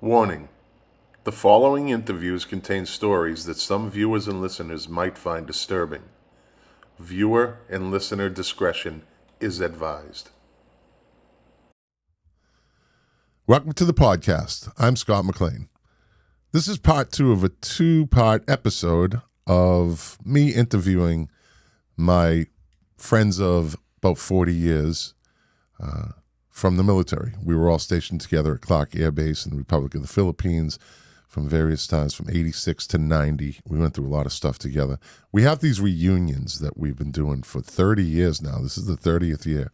Warning: the following interviews contain stories that some viewers and listeners might find disturbing. Viewer and listener discretion is advised. Welcome to the podcast. I'm Scott McLean. This is part 2 of a 2-part episode of me interviewing my friends of about 40 years from the military. We were all stationed together at Clark Air Base in the Republic of the Philippines from various times, from 86 to 90. We went through a lot of stuff together. We have these reunions that we've been doing for 30 years now. This is the 30th year.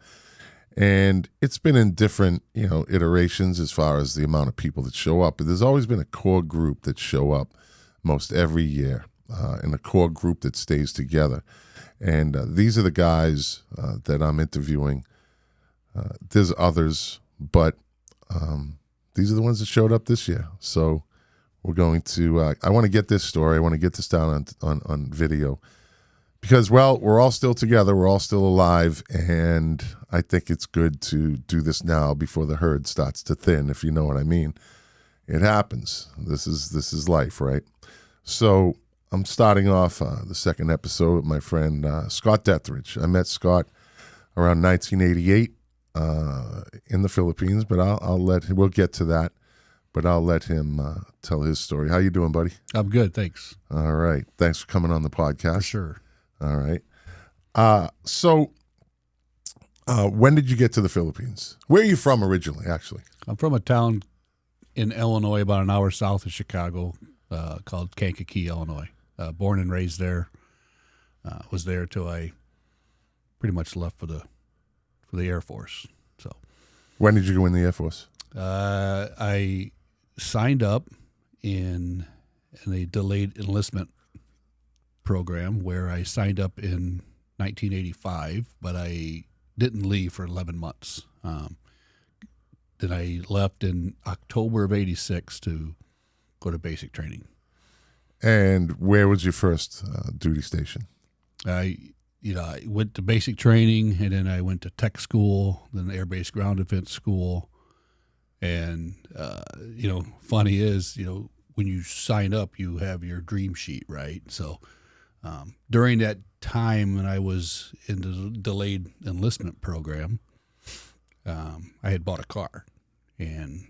And it's been in different, iterations as far as the amount of people that show up. But there's always been a core group that show up most every year, and a core group that stays together. And these are the guys that I'm interviewing. There's others, but these are the ones that showed up this year. So we're going to, I want to get this story. I want to get this down on video because, well, we're all still together. We're all still alive. And I think it's good to do this now before the herd starts to thin, if you know what I mean. It happens. This is life, right? So I'm starting off the second episode with my friend Scott Deathridge. I met Scott around 1988 in the Philippines, but we'll get to that. But I'll let him tell his story. How you doing, buddy? I'm good, thanks. All right. Thanks for coming on the podcast. For sure. All right. So when did you get to the Philippines? Where are you from originally, actually? I'm from a town in Illinois about an hour south of Chicago called Kankakee, Illinois. Born and raised there. Was there till I pretty much left for the Air Force. So, when did you go in the Air Force? I signed up in a delayed enlistment program where I signed up in 1985, but I didn't leave for 11 months. Then I left in October of 86 to go to basic training. And where was your first duty station? I went to basic training, and then I went to tech school, then Air Base Ground Defense School. And, funny is, when you sign up, you have your dream sheet, right? So during that time when I was in the delayed enlistment program, I had bought a car. And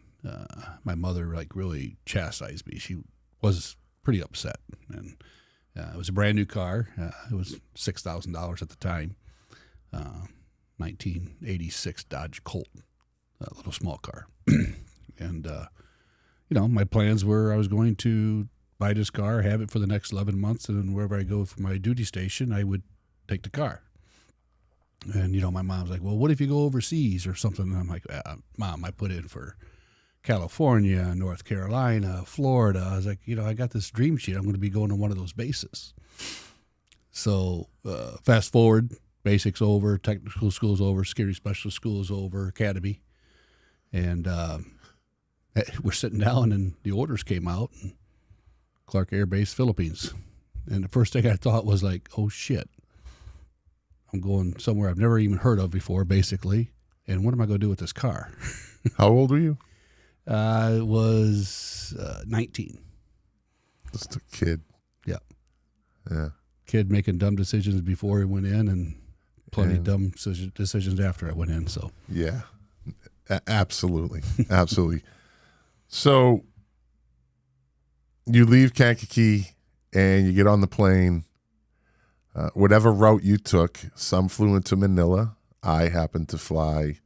my mother, really chastised me. She was pretty upset. And it was a brand new car. It was $6,000 at the time. 1986 Dodge Colt, a little small car. And, my plans were I was going to buy this car, have it for the next 11 months, and then wherever I go for my duty station, I would take the car. And, my mom's like, well, what if you go overseas or something? And I'm like, Mom, I put in for California, North Carolina, Florida. I was like, I got this dream sheet. I'm going to be going to one of those bases. So fast forward, basics over, technical school's over, security specialist school is over, academy. And we're sitting down and the orders came out, and Clark Air Base, Philippines. And the first thing I thought was like, oh, shit. I'm going somewhere I've never even heard of before, basically. And what am I going to do with this car? How old were you? I was 19. Just a kid. Yeah. Yeah. Kid making dumb decisions before he went in, and plenty of dumb decisions after I went in. So yeah, absolutely. Absolutely. So you leave Kankakee and you get on the plane. Whatever route you took, some flew into Manila. I happened to fly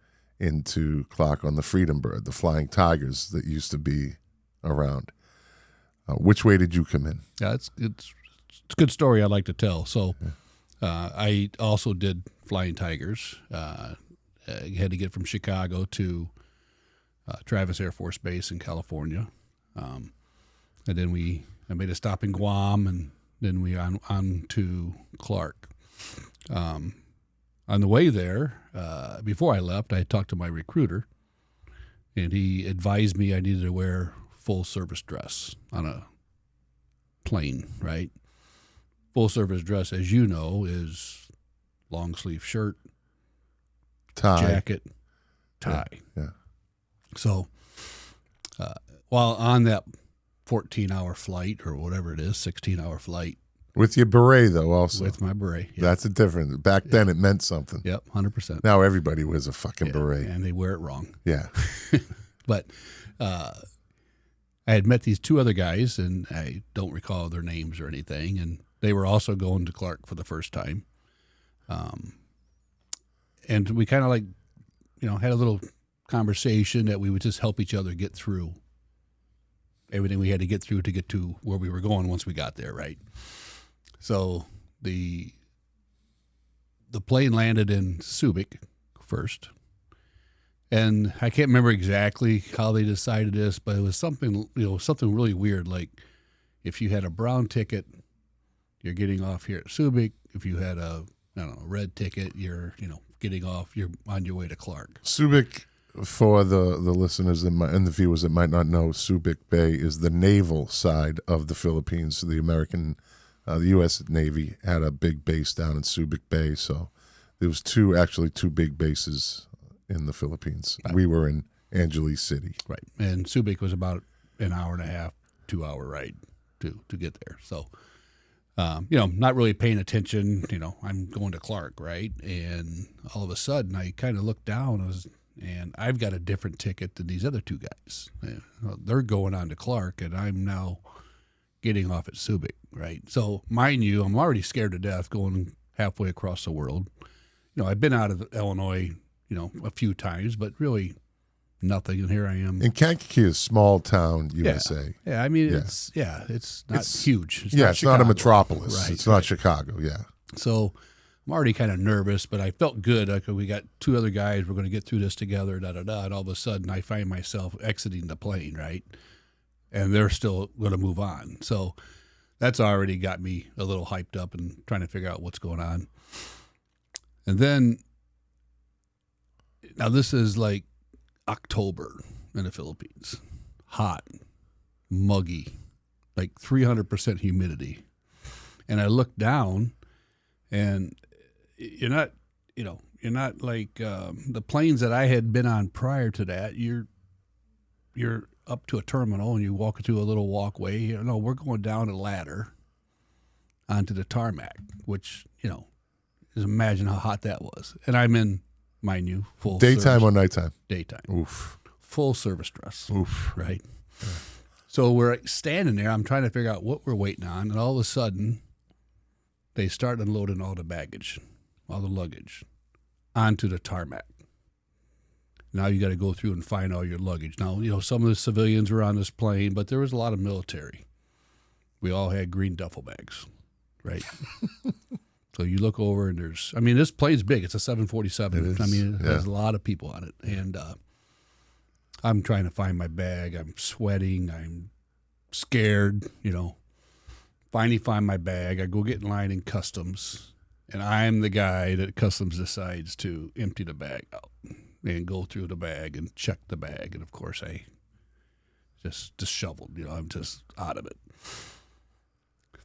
into Clark on the Freedom Bird, the Flying Tigers that used to be around. Which way did you come in? Yeah, it's a good story I'd like to tell. So I also did Flying Tigers. I had to get from Chicago to Travis Air Force Base in California. And then I made a stop in Guam, and then we on to Clark. On the way there, before I left, I talked to my recruiter, and he advised me I needed to wear full service dress on a plane, right? Full service dress, as you know, is long sleeve shirt, tie, jacket, tie. Yeah. So while on that 14-hour flight or whatever it is, 16-hour flight. With your beret, though, also. With my beret. Yep. That's a difference. Back then, it meant something. Yep, 100%. Now everybody wears a fucking beret. And they wear it wrong. Yeah. But I had met these two other guys, and I don't recall their names or anything, and they were also going to Clark for the first time. And we kind of like, had a little conversation that we would just help each other get through everything we had to get through to get to where we were going once we got there, right? So the plane landed in Subic first, and I can't remember exactly how they decided this, but it was something really weird. Like if you had a brown ticket, you're getting off here at Subic. If you had a red ticket, you're getting off. You're on your way to Clark. Subic, for the listeners and the viewers that might not know, Subic Bay is the naval side of the Philippines. The American, the U.S. Navy had a big base down in Subic Bay, so there was two big bases in the Philippines. Right. We were in Angeles City. Right, and Subic was about an hour and a half, 2-hour ride to get there. So, not really paying attention. I'm going to Clark, right? And all of a sudden, I kind of looked down. And I've got a different ticket than these other two guys. They're going on to Clark, and I'm now getting off at Subic, right? So, mind you, I'm already scared to death going halfway across the world. I've been out of Illinois, a few times, but really nothing. And here I am. And Kankakee is a small town, USA. Yeah, I mean, it's not huge. It's not Chicago. Not a metropolis. Right, it's not Chicago, yeah. So I'm already kind of nervous, but I felt good. Like, we got two other guys. We're going to get through this together, and all of a sudden I find myself exiting the plane, right? And they're still going to move on. So that's already got me a little hyped up and trying to figure out what's going on. And then, now this is like October in the Philippines. Hot, muggy, like 300% humidity. And I look down, and you're not like the planes that I had been on prior to that. You're up to a terminal and you walk through a little walkway. No, we're going down a ladder onto the tarmac, which, just imagine how hot that was. And I'm in, mind you, full daytime service, or nighttime? Daytime. Oof. Full service dress. Oof. Right. Yeah. So we're standing there. I'm trying to figure out what we're waiting on, and all of a sudden, they start unloading all the baggage, all the luggage, onto the tarmac. Now you got to go through and find all your luggage. Now, some of the civilians were on this plane, but there was a lot of military. We all had green duffel bags, right? So you look over, and this plane's big. It's a 747. It has a lot of people on it. And I'm trying to find my bag. I'm sweating. I'm scared, Finally find my bag. I go get in line in customs, and I'm the guy that customs decides to empty the bag out and go through the bag and check the bag. And, of course, I just disheveled. I'm just out of it.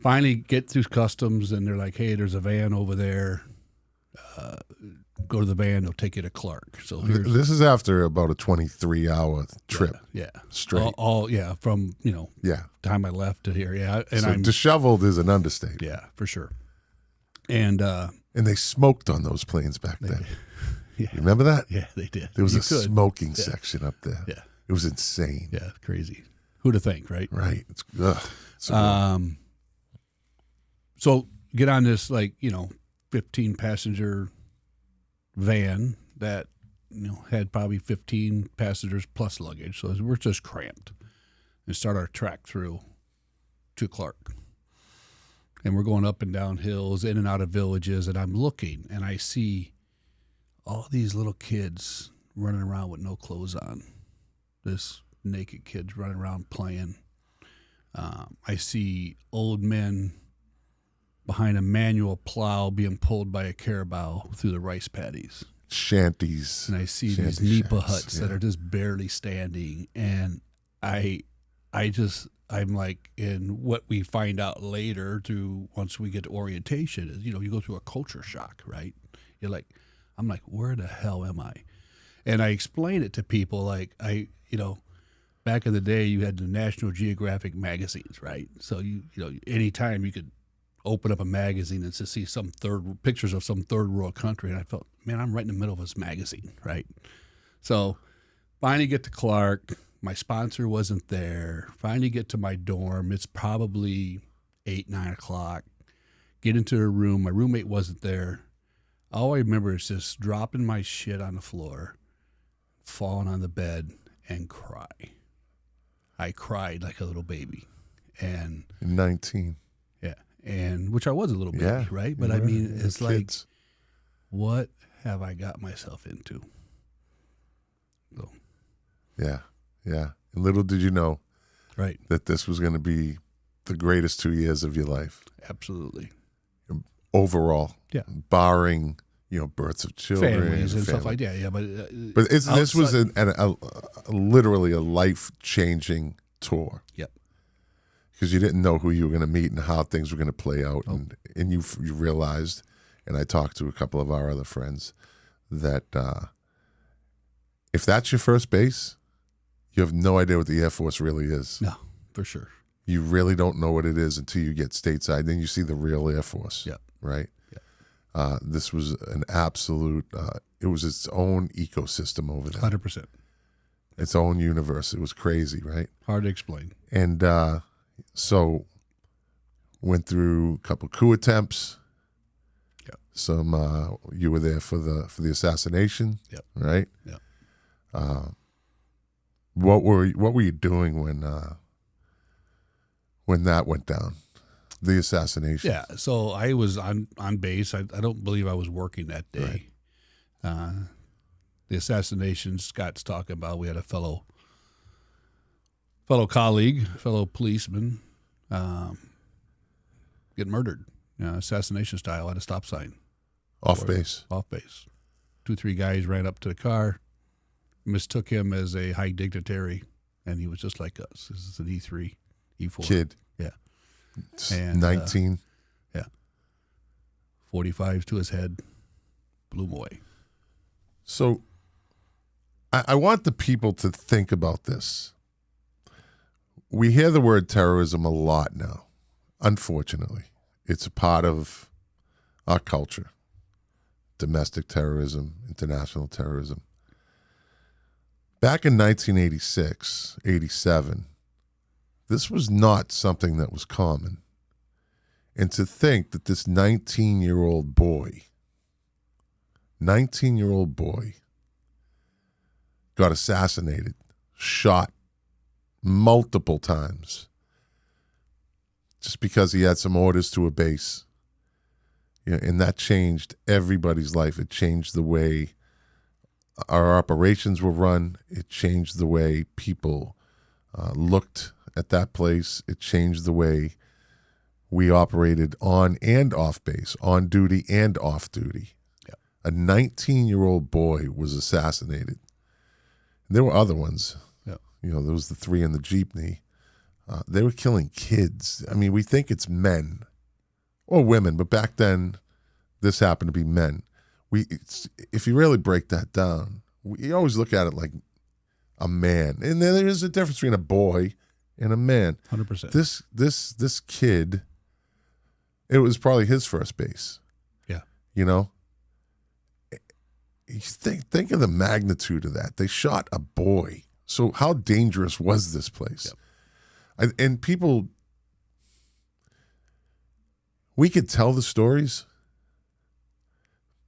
Finally get through customs, and they're like, hey, there's a van over there. Go to the van. They'll take you to Clark. So this is after about a 23-hour trip. Yeah. Straight. From, time I left to here. Yeah. And so disheveled is an understatement. Yeah, for sure. And they smoked on those planes back then. Yeah. You remember that? Yeah, they did. There was smoking section up there. Yeah. It was insane. Yeah, crazy. Who'd have think, right? Right. So get on this 15-passenger van that had probably 15 passengers plus luggage. So we're just cramped, and start our trek through to Clark. And we're going up and down hills, in and out of villages, and I'm looking, and I see all these little kids running around with no clothes on. This naked kids running around playing. I see old men behind a manual plow being pulled by a carabao through the rice paddies. Shanties. And I see these nipa huts that are just barely standing. And I'm like, and what we find out later once we get to orientation is, you go through a culture shock, right? I'm like, where the hell am I? And I explain it to people like, back in the day, you had the National Geographic magazines, right? So you know, anytime you could open up a magazine and to see pictures of some third world country, and I felt, man, I'm right in the middle of this magazine, right? So finally get to Clark. My sponsor wasn't there. Finally get to my dorm. It's probably 8, 9 o'clock. Get into a room. My roommate wasn't there. All I remember is just dropping my shit on the floor, falling on the bed, and cry. I cried like a little baby. And 19. yeah, and which I was a little baby, Yeah, right? But you I were. mean, You it's were like, kids. what have I got myself into? So, Yeah. And little did you know right, that this was going to be the greatest 2 years of your life absolutely. overall. Yeah. Barring, births of children. Families and stuff family. like that, yeah. But this was outside- literally a life-changing tour. Yep. Because you didn't know who you were going to meet and how things were going to play out. And you realized, and I talked to a couple of our other friends, that if that's your first base, you have no idea what the Air Force really is. No, for sure. You really don't know what it is until you get stateside. Then you see the real Air Force. Yep. Right? Yep. This was an absolute, it was its own ecosystem over there. 100%. Its own universe. It was crazy, right? Hard to explain. And so went through a couple coup attempts. Yep. Some you were there for the assassination. Yep. Right? Yep. What were you doing when that went down? The assassination. Yeah, so I was on base. I don't believe I was working that day. Right. The assassination Scott's talking about, we had a fellow colleague, fellow policeman, get murdered, assassination style at a stop sign. Off base. Off base. 2, 3 guys ran up to the car, mistook him as a high dignitary, and he was just like us. This is an E3, E4. Kid. Yeah. And 19. 45 to his head, blew him away. So I want the people to think about this. We hear the word terrorism a lot now. Unfortunately, it's a part of our culture. Domestic terrorism, international terrorism. Back in 1986, 87, this was not something that was common. And to think that this 19-year-old boy got assassinated, shot multiple times just because he had some orders to a base. And that changed everybody's life. It changed the way our operations were run. It changed the way people looked at that place. It changed the way we operated on and off base, on duty and off duty. Yep. A 19-year-old boy was assassinated. There were other ones. Yep. There was the 3 in the jeepney. They were killing kids. I mean, we think it's men or women, but back then, this happened to be men. If you really break that down, we always look at it like a man, and there is a difference between a boy and a man. 100%. This kid, it was probably his first base. Yeah. You think of the magnitude of that. They shot a boy. So how dangerous was this place? Yep. And people, we could tell the stories,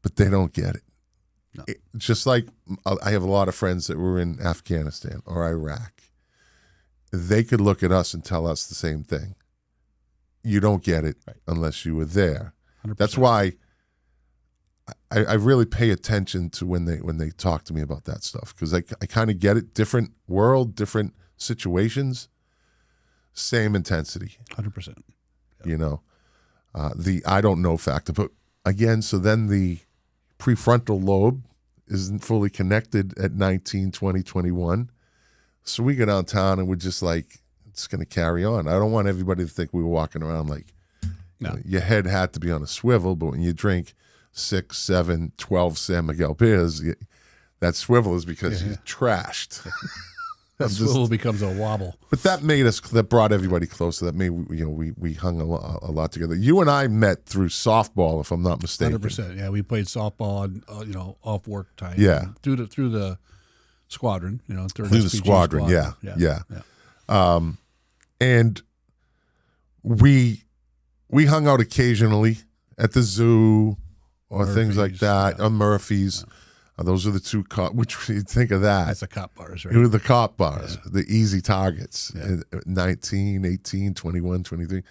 but they don't get it. No. Just like I have a lot of friends that were in Afghanistan or Iraq. They could look at us and tell us the same thing. You don't get it unless you were there. 100%. That's why I really pay attention to when they talk to me about that stuff, because I kind of get it. Different world, different situations, same intensity. 100%. Yep. The I don't know factor. But again, so then the prefrontal lobe isn't fully connected at 19, 20, 21. So we go downtown and we're just like, it's going to carry on. I don't want everybody to think we were walking around like, No. your head had to be on a swivel, but when you drink 6, 7, 12 San Miguel beers, that swivel is because you're trashed. That swivel becomes a wobble. But that brought everybody closer. That made we hung a lot together. You and I met through softball, if I'm not mistaken. 100%. Yeah, we played softball on off work time. Yeah, through the squadron. Through the squadron. Yeah. And we hung out occasionally at the zoo or things like that, on Murphy's. Yeah. Those are the two which you think of that. That's the cop bars, right? It was the cop bars, the easy targets, 19, 18, 21, 23.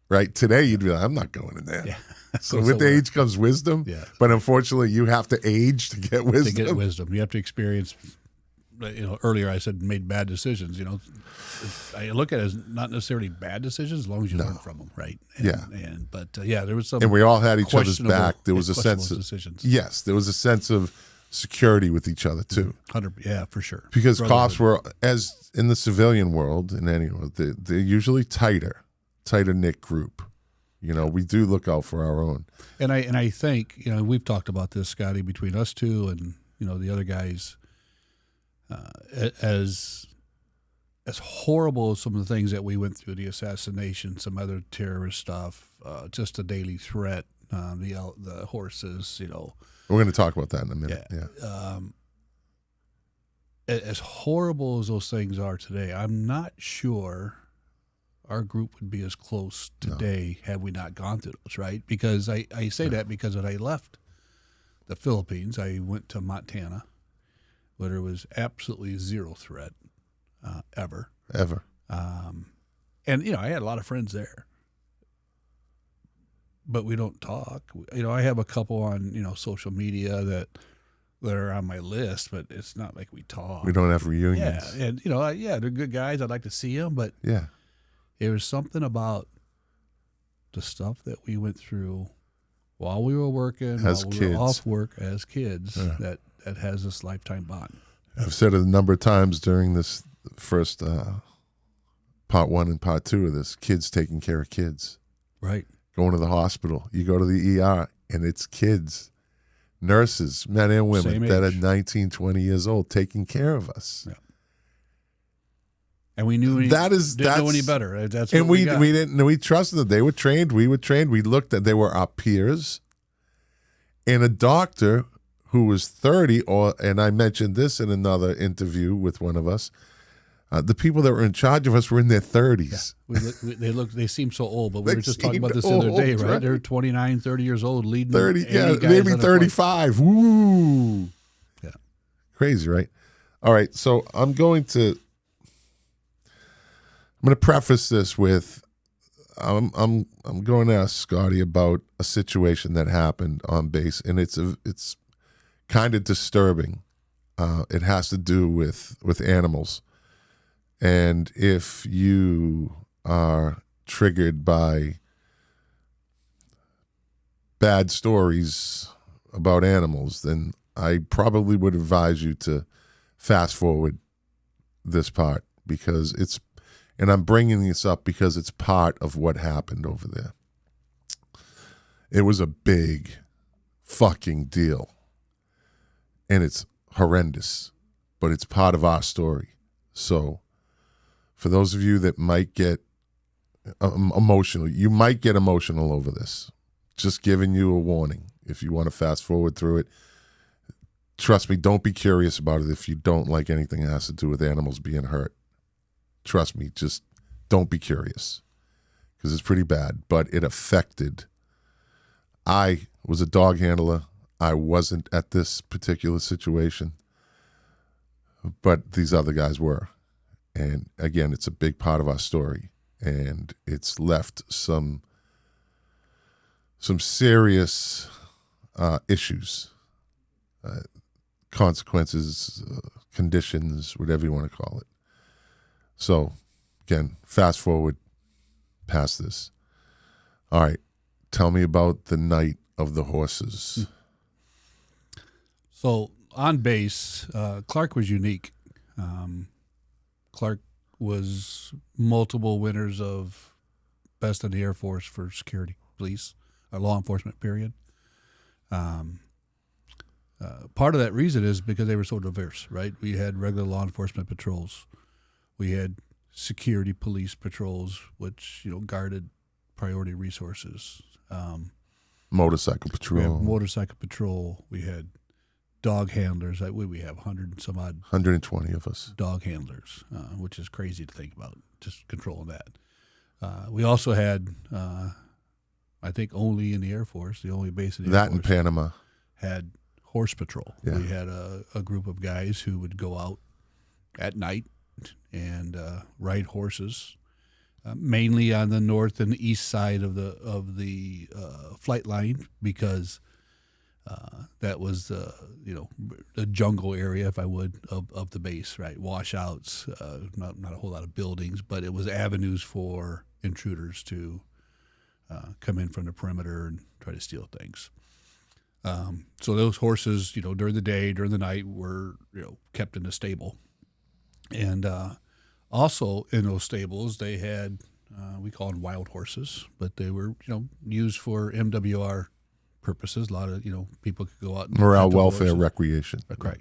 Right? Today, you'd be like, I'm not going in there. Yeah. So with age comes wisdom. Yeah. But unfortunately, you have to age to get wisdom. To get wisdom. You have to experience, earlier I said made bad decisions. I look at it as not necessarily bad decisions as long as you learn from them, right? But there was some. And we all had each other's back. There was a sense of decisions. Yes, there was a sense of security with each other too. 100, yeah, for sure. Because cops were, as in the civilian world, in any world, they're usually tighter knit group. We do look out for our own. And I think we've talked about this, Scotty, between us two and the other guys. As horrible as some of the things that we went through, the assassination, some other terrorist stuff, just a daily threat, the horses, We're going to talk about that in a minute. Yeah. As horrible as those things are today, I'm not sure our group would be as close today had we not gone through those, right? Because I say that because when I left the Philippines, I went to Montana, where there was absolutely zero threat ever. And I had a lot of friends there, but we don't talk. I have a couple on social media that are on my list, but it's not like we talk. We don't have reunions. Yeah, and they're good guys. I'd like to see them, but there was something about the stuff that we went through while we were working, as while we kids. were off work as kids, that has this lifetime bond. I've said it a number of times during this first part 1 and part 2 of this, kids taking care of kids. Right. Going to the hospital. You go to the ER, and it's kids, nurses, men and women that are 19, 20 years old taking care of us. Yeah. And we knew didn't know any better. That's what we got. We trusted them. They were trained. We were trained. We looked at, they were our peers. And a doctor who was 30, and I mentioned this in another interview with one of us, the people that were in charge of us were in their 30s. Yeah. They seem so old, but we were just talking about this the other day, right? They're 29, 30 years old, leading 30, maybe 35. Woo! Yeah. Crazy, right? All right, so I'm going to preface this with I'm going to ask Scotty about a situation that happened on base, and it's kind of disturbing. It has to do with animals, and if you are triggered by bad stories about animals, then I probably would advise you to fast forward this part, because and I'm bringing this up because it's part of what happened over there. It was a big fucking deal. And it's horrendous, but it's part of our story. So for those of you that might get emotional, you might get emotional over this. Just giving you a warning. If you want to fast forward through it, trust me, don't be curious about it if you don't like anything that has to do with animals being hurt. Trust me, just don't be curious, because it's pretty bad. But it affected. I was a dog handler. I wasn't at this particular situation, but these other guys were. And again, it's a big part of our story, and it's left some serious issues, consequences, conditions, whatever you want to call it. So, again, fast forward past this. All right, tell me about the night of the horses. So, on base, Clark was unique. Clark was multiple winners of Best in the Air Force for security, police, law enforcement, period. part of that reason is because they were so diverse, right? We had regular law enforcement patrols. We had security police patrols, which, guarded priority resources. Motorcycle patrol. We had motorcycle patrol. We had dog handlers. We have 100 and some odd 120 of us. dog handlers, which is crazy to think about, just controlling that. We also had, I think only in the Air Force, the only base in the Air That in Force Panama. had horse patrol. Yeah. We had a group of guys who would go out at night and ride horses, mainly on the north and east side of the flight line, because that was the jungle area, if I would, of the base, right? Washouts, not a whole lot of buildings, but it was avenues for intruders to come in from the perimeter and try to steal things. So those horses, during the day, during the night, were kept in a stable, and also in those stables they had we call them wild horses, but they were used for MWR purposes. A lot of people could go out and Morale, pet the welfare, horses. recreation. Right.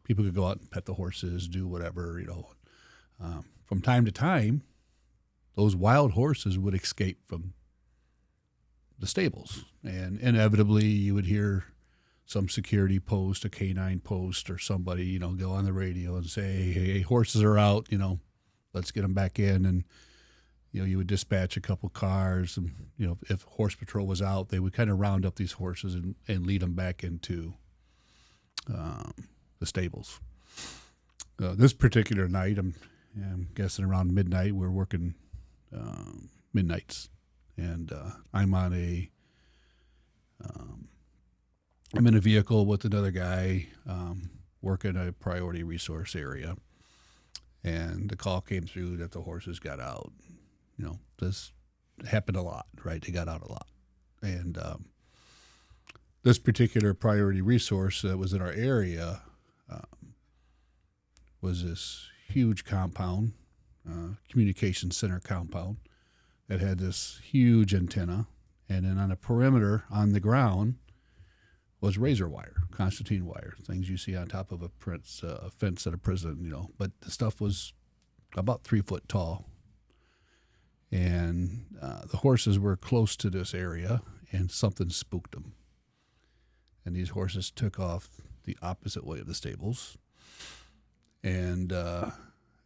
People could go out and pet the horses, do whatever. From time to time, those wild horses would escape from the stables, and inevitably you would hear some security post, a canine post, or somebody go on the radio and say, "Hey, horses are out. Let's get them back in." And you would dispatch a couple cars, and if horse patrol was out, they would kind of round up these horses and lead them back into the stables. This particular night, I'm guessing around midnight, we're working midnights, and I'm in a vehicle with another guy working a priority resource area, and the call came through that the horses got out. This happened a lot, right? They got out a lot, and this particular priority resource that was in our area was this huge compound, communication center compound, that had this huge antenna, and then on the perimeter on the ground was razor wire, Constantine wire, things you see on top of a fence at a prison, but the stuff was about 3 foot tall. And the horses were close to this area, and something spooked them. And these horses took off the opposite way of the stables. And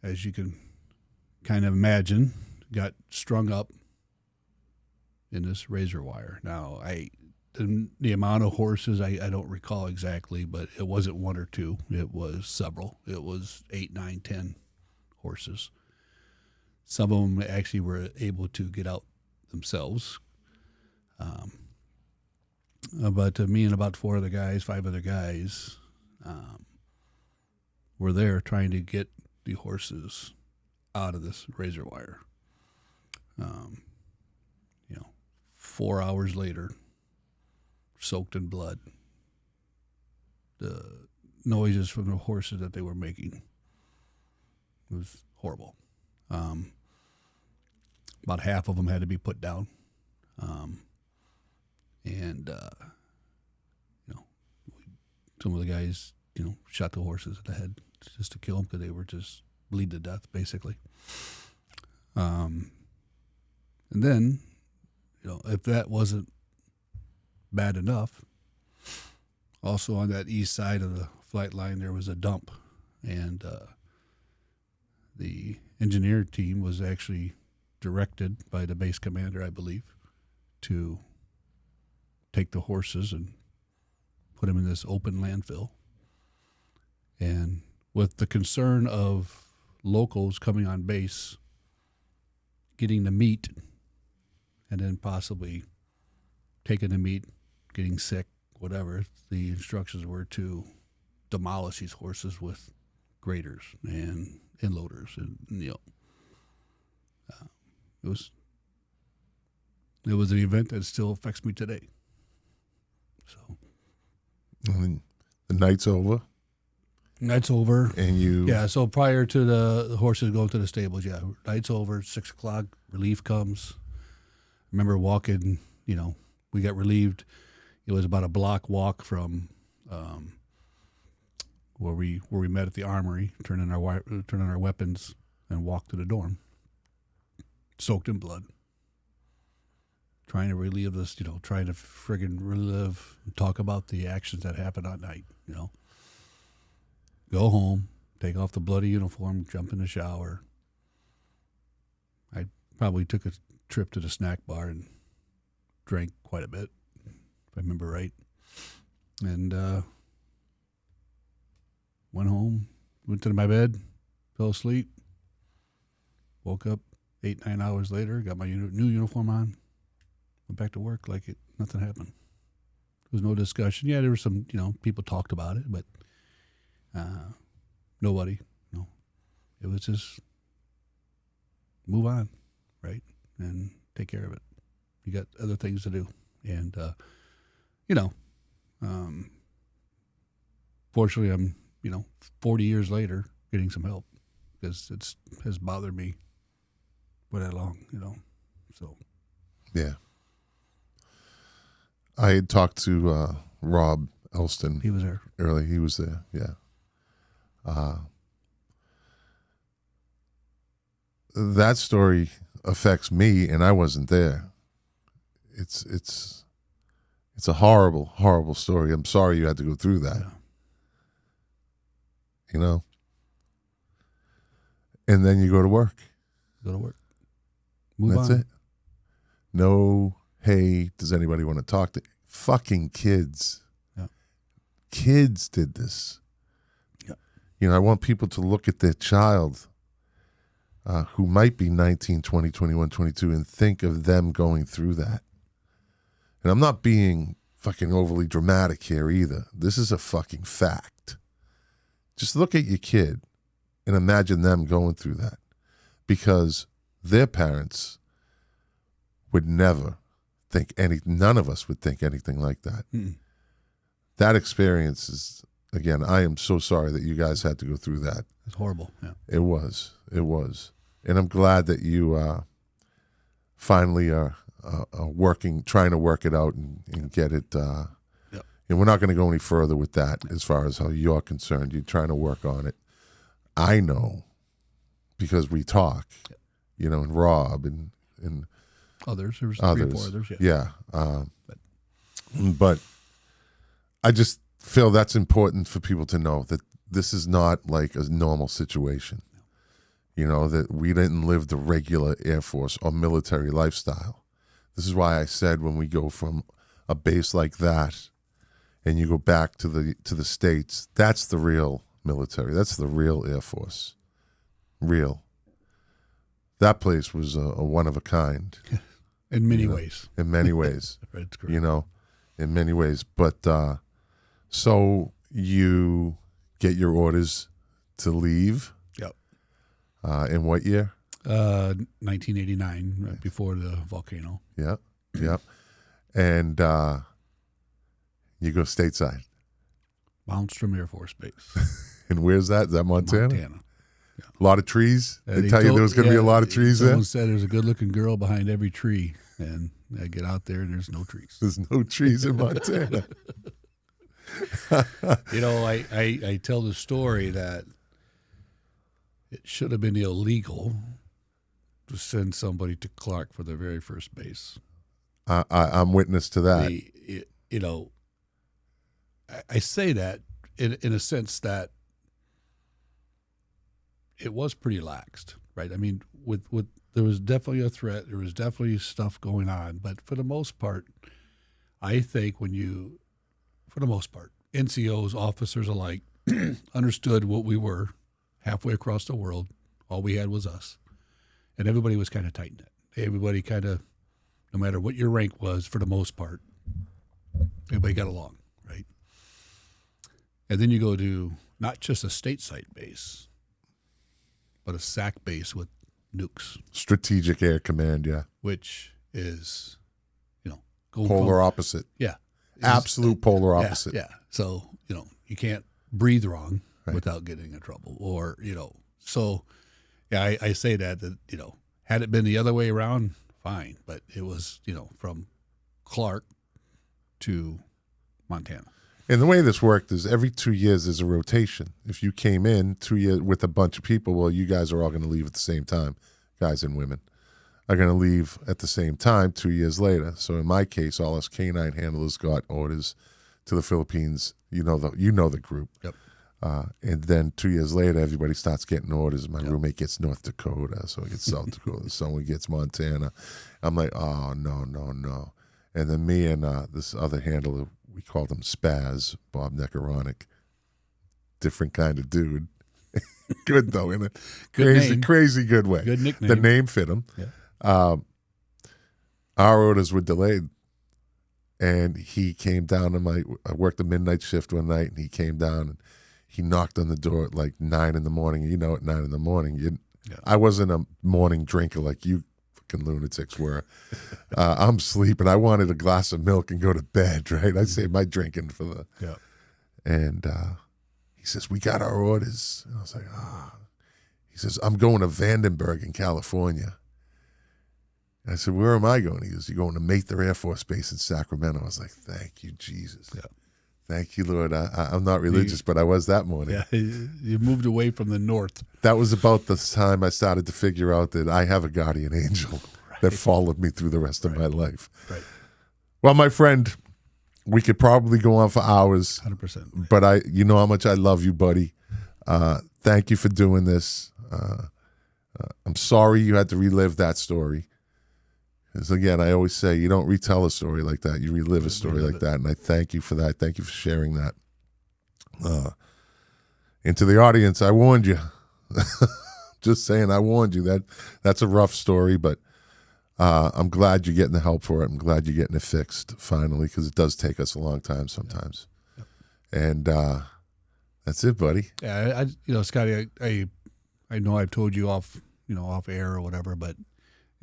as you can kind of imagine, got strung up in this razor wire. Now, the amount of horses, I don't recall exactly, but it wasn't one or two. It was several. It was 8, 9, 10 horses. Some of them actually were able to get out themselves. But me and about 5 other guys, were there trying to get the horses out of this razor wire. 4 hours later, soaked in blood, the noises from the horses that they were making, it was horrible. About half of them had to be put down. Some of the guys, shot the horses in the head just to kill them because they were just bleed to death, basically. And then, if that wasn't bad enough, also on that east side of the flight line, there was a dump, and the engineer team was actually directed by the base commander, I believe, to take the horses and put them in this open landfill. And with the concern of locals coming on base, getting the meat, and then possibly taking the meat, getting sick, whatever, the instructions were to demolish these horses with graders and loaders, and it was an event that still affects me today. So, the night's over. Night's over, and you So prior to the horses going to the stables, night's over. 6 o'clock, relief comes. I remember walking. We got relieved. It was about a block walk from where we met at the armory, turn in our weapons, and walk to the dorm, soaked in blood. Trying to relive this, trying to friggin' relive and talk about the actions that happened that night, Go home, take off the bloody uniform, jump in the shower. I probably took a trip to the snack bar and drank quite a bit, if I remember right. And went home, went to my bed, fell asleep, woke up 8-9 hours later, got my new uniform on, went back to work like nothing happened. There was no discussion. Yeah, there was some, people talked about it, but nobody. No, it was just move on, right, and take care of it. You got other things to do, and fortunately, I'm 40 years later getting some help because it has bothered me for that long, So Yeah. I had talked to Rob Elston. he was there. Early. He was there, yeah. That story affects me, and I wasn't there. It's a horrible, horrible story. I'm sorry you had to go through that. Yeah. And then you go to work. Go to work. Move That's on. it. No, hey, does anybody want to talk to fucking kids? Yeah. Kids did this. Yeah. I want people to look at their child who might be 19, 20, 21, 22 and think of them going through that. And I'm not being fucking overly dramatic here either. This is a fucking fact. Just look at your kid and imagine them going through that, because their parents would never think none of us would think anything like that. Mm-mm. That experience is, again, I am so sorry that you guys had to go through that. It's horrible. Yeah. It was. And I'm glad that you finally are trying to work it out and get it. Yep. And we're not going to go any further with that as far as how you're concerned. You're trying to work on it. I know because we talk, and Rob and Others. There was others. 3 or 4 others. Yeah. But I just feel that's important for people to know that this is not like a normal situation. That we didn't live the regular Air Force or military lifestyle. This is why I said when we go from a base like that and you go back to the States, that's the real military. That's the real Air Force. Real. That place was a one of a kind. In many ways. In many ways. That's correct. In many ways. But so you get your orders to leave. Yep. In what year? 1989, right before the volcano. Yep. And you go stateside. Malmstrom Air Force Base. And where's that? Is that Montana? Montana. A lot of trees? They tell you there was going to be a lot of trees there? Someone said there's a good-looking girl behind every tree, and I get out there and there's no trees. There's no trees in Montana. I tell the story that it should have been illegal to send somebody to Clark for their very first base. I'm witness to that. I say that in a sense that it was pretty laxed, right? I mean, with there was definitely a threat. There was definitely stuff going on. But for the most part, I think for the most part, NCOs, officers alike, understood what we were halfway across the world. All we had was us. And everybody was kind of tight-knit. Everybody kind of, no matter what your rank was, for the most part, everybody got along, right? And then you go to not just a stateside base, but a SAC base with nukes. Strategic Air Command, yeah. Which is, going polar opposite. Yeah. Absolute polar opposite. Yeah. So, you can't breathe wrong without getting in trouble. Or, so, yeah, I say that, had it been the other way around, fine. But it was, from Clark to Montana. And the way this worked is every 2 years there's a rotation. If you came in 2 years with a bunch of people, well, you guys are all going to leave at the same time. Guys and women are going to leave at the same time 2 years later. So in my case, all us canine handlers got orders to the Philippines. You know the group. Yep. And then 2 years later, everybody starts getting orders. My roommate gets North Dakota, so he gets South Dakota. Someone gets Montana. I'm like, oh, no. And then me and this other handler, we called him Spaz, Bob Neckaronic. Different kind of dude. Good, though, in a crazy good way. Good nickname. The name fit him. Yeah. Our orders were delayed. And he came down I worked a midnight shift one night, and he came down and he knocked on the door at like 9 in the morning. You know, at 9 in the morning, I wasn't a morning drinker like you fucking lunatics were. I'm sleeping. I wanted a glass of milk and go to bed, right? I saved my drinking for the... Yeah. And he says, we got our orders. And I was like, He says, I'm going to Vandenberg in California. I said, where am I going? He goes, you're going to Mather Air Force Base in Sacramento. I was like, thank you, Jesus. Yeah. Thank you, Lord. I'm not religious, but I was that morning. Yeah, you moved away from the north. That was about the time I started to figure out that I have a guardian angel that followed me through the rest of my life. Right. Well, my friend, we could probably go on for hours. 100%. But you know how much I love you, buddy. Thank you for doing this. I'm sorry you had to relive that story. Because again, I always say you don't retell a story like that. You relive a story like that. And I thank you for that. Thank you for sharing that. And to the audience, I warned you. Just saying, I warned you. That's a rough story, but I'm glad you're getting the help for it. I'm glad you're getting it fixed finally, because it does take us a long time sometimes. Yep. And that's it, buddy. Yeah, Scotty, I know I've told you off air or whatever, but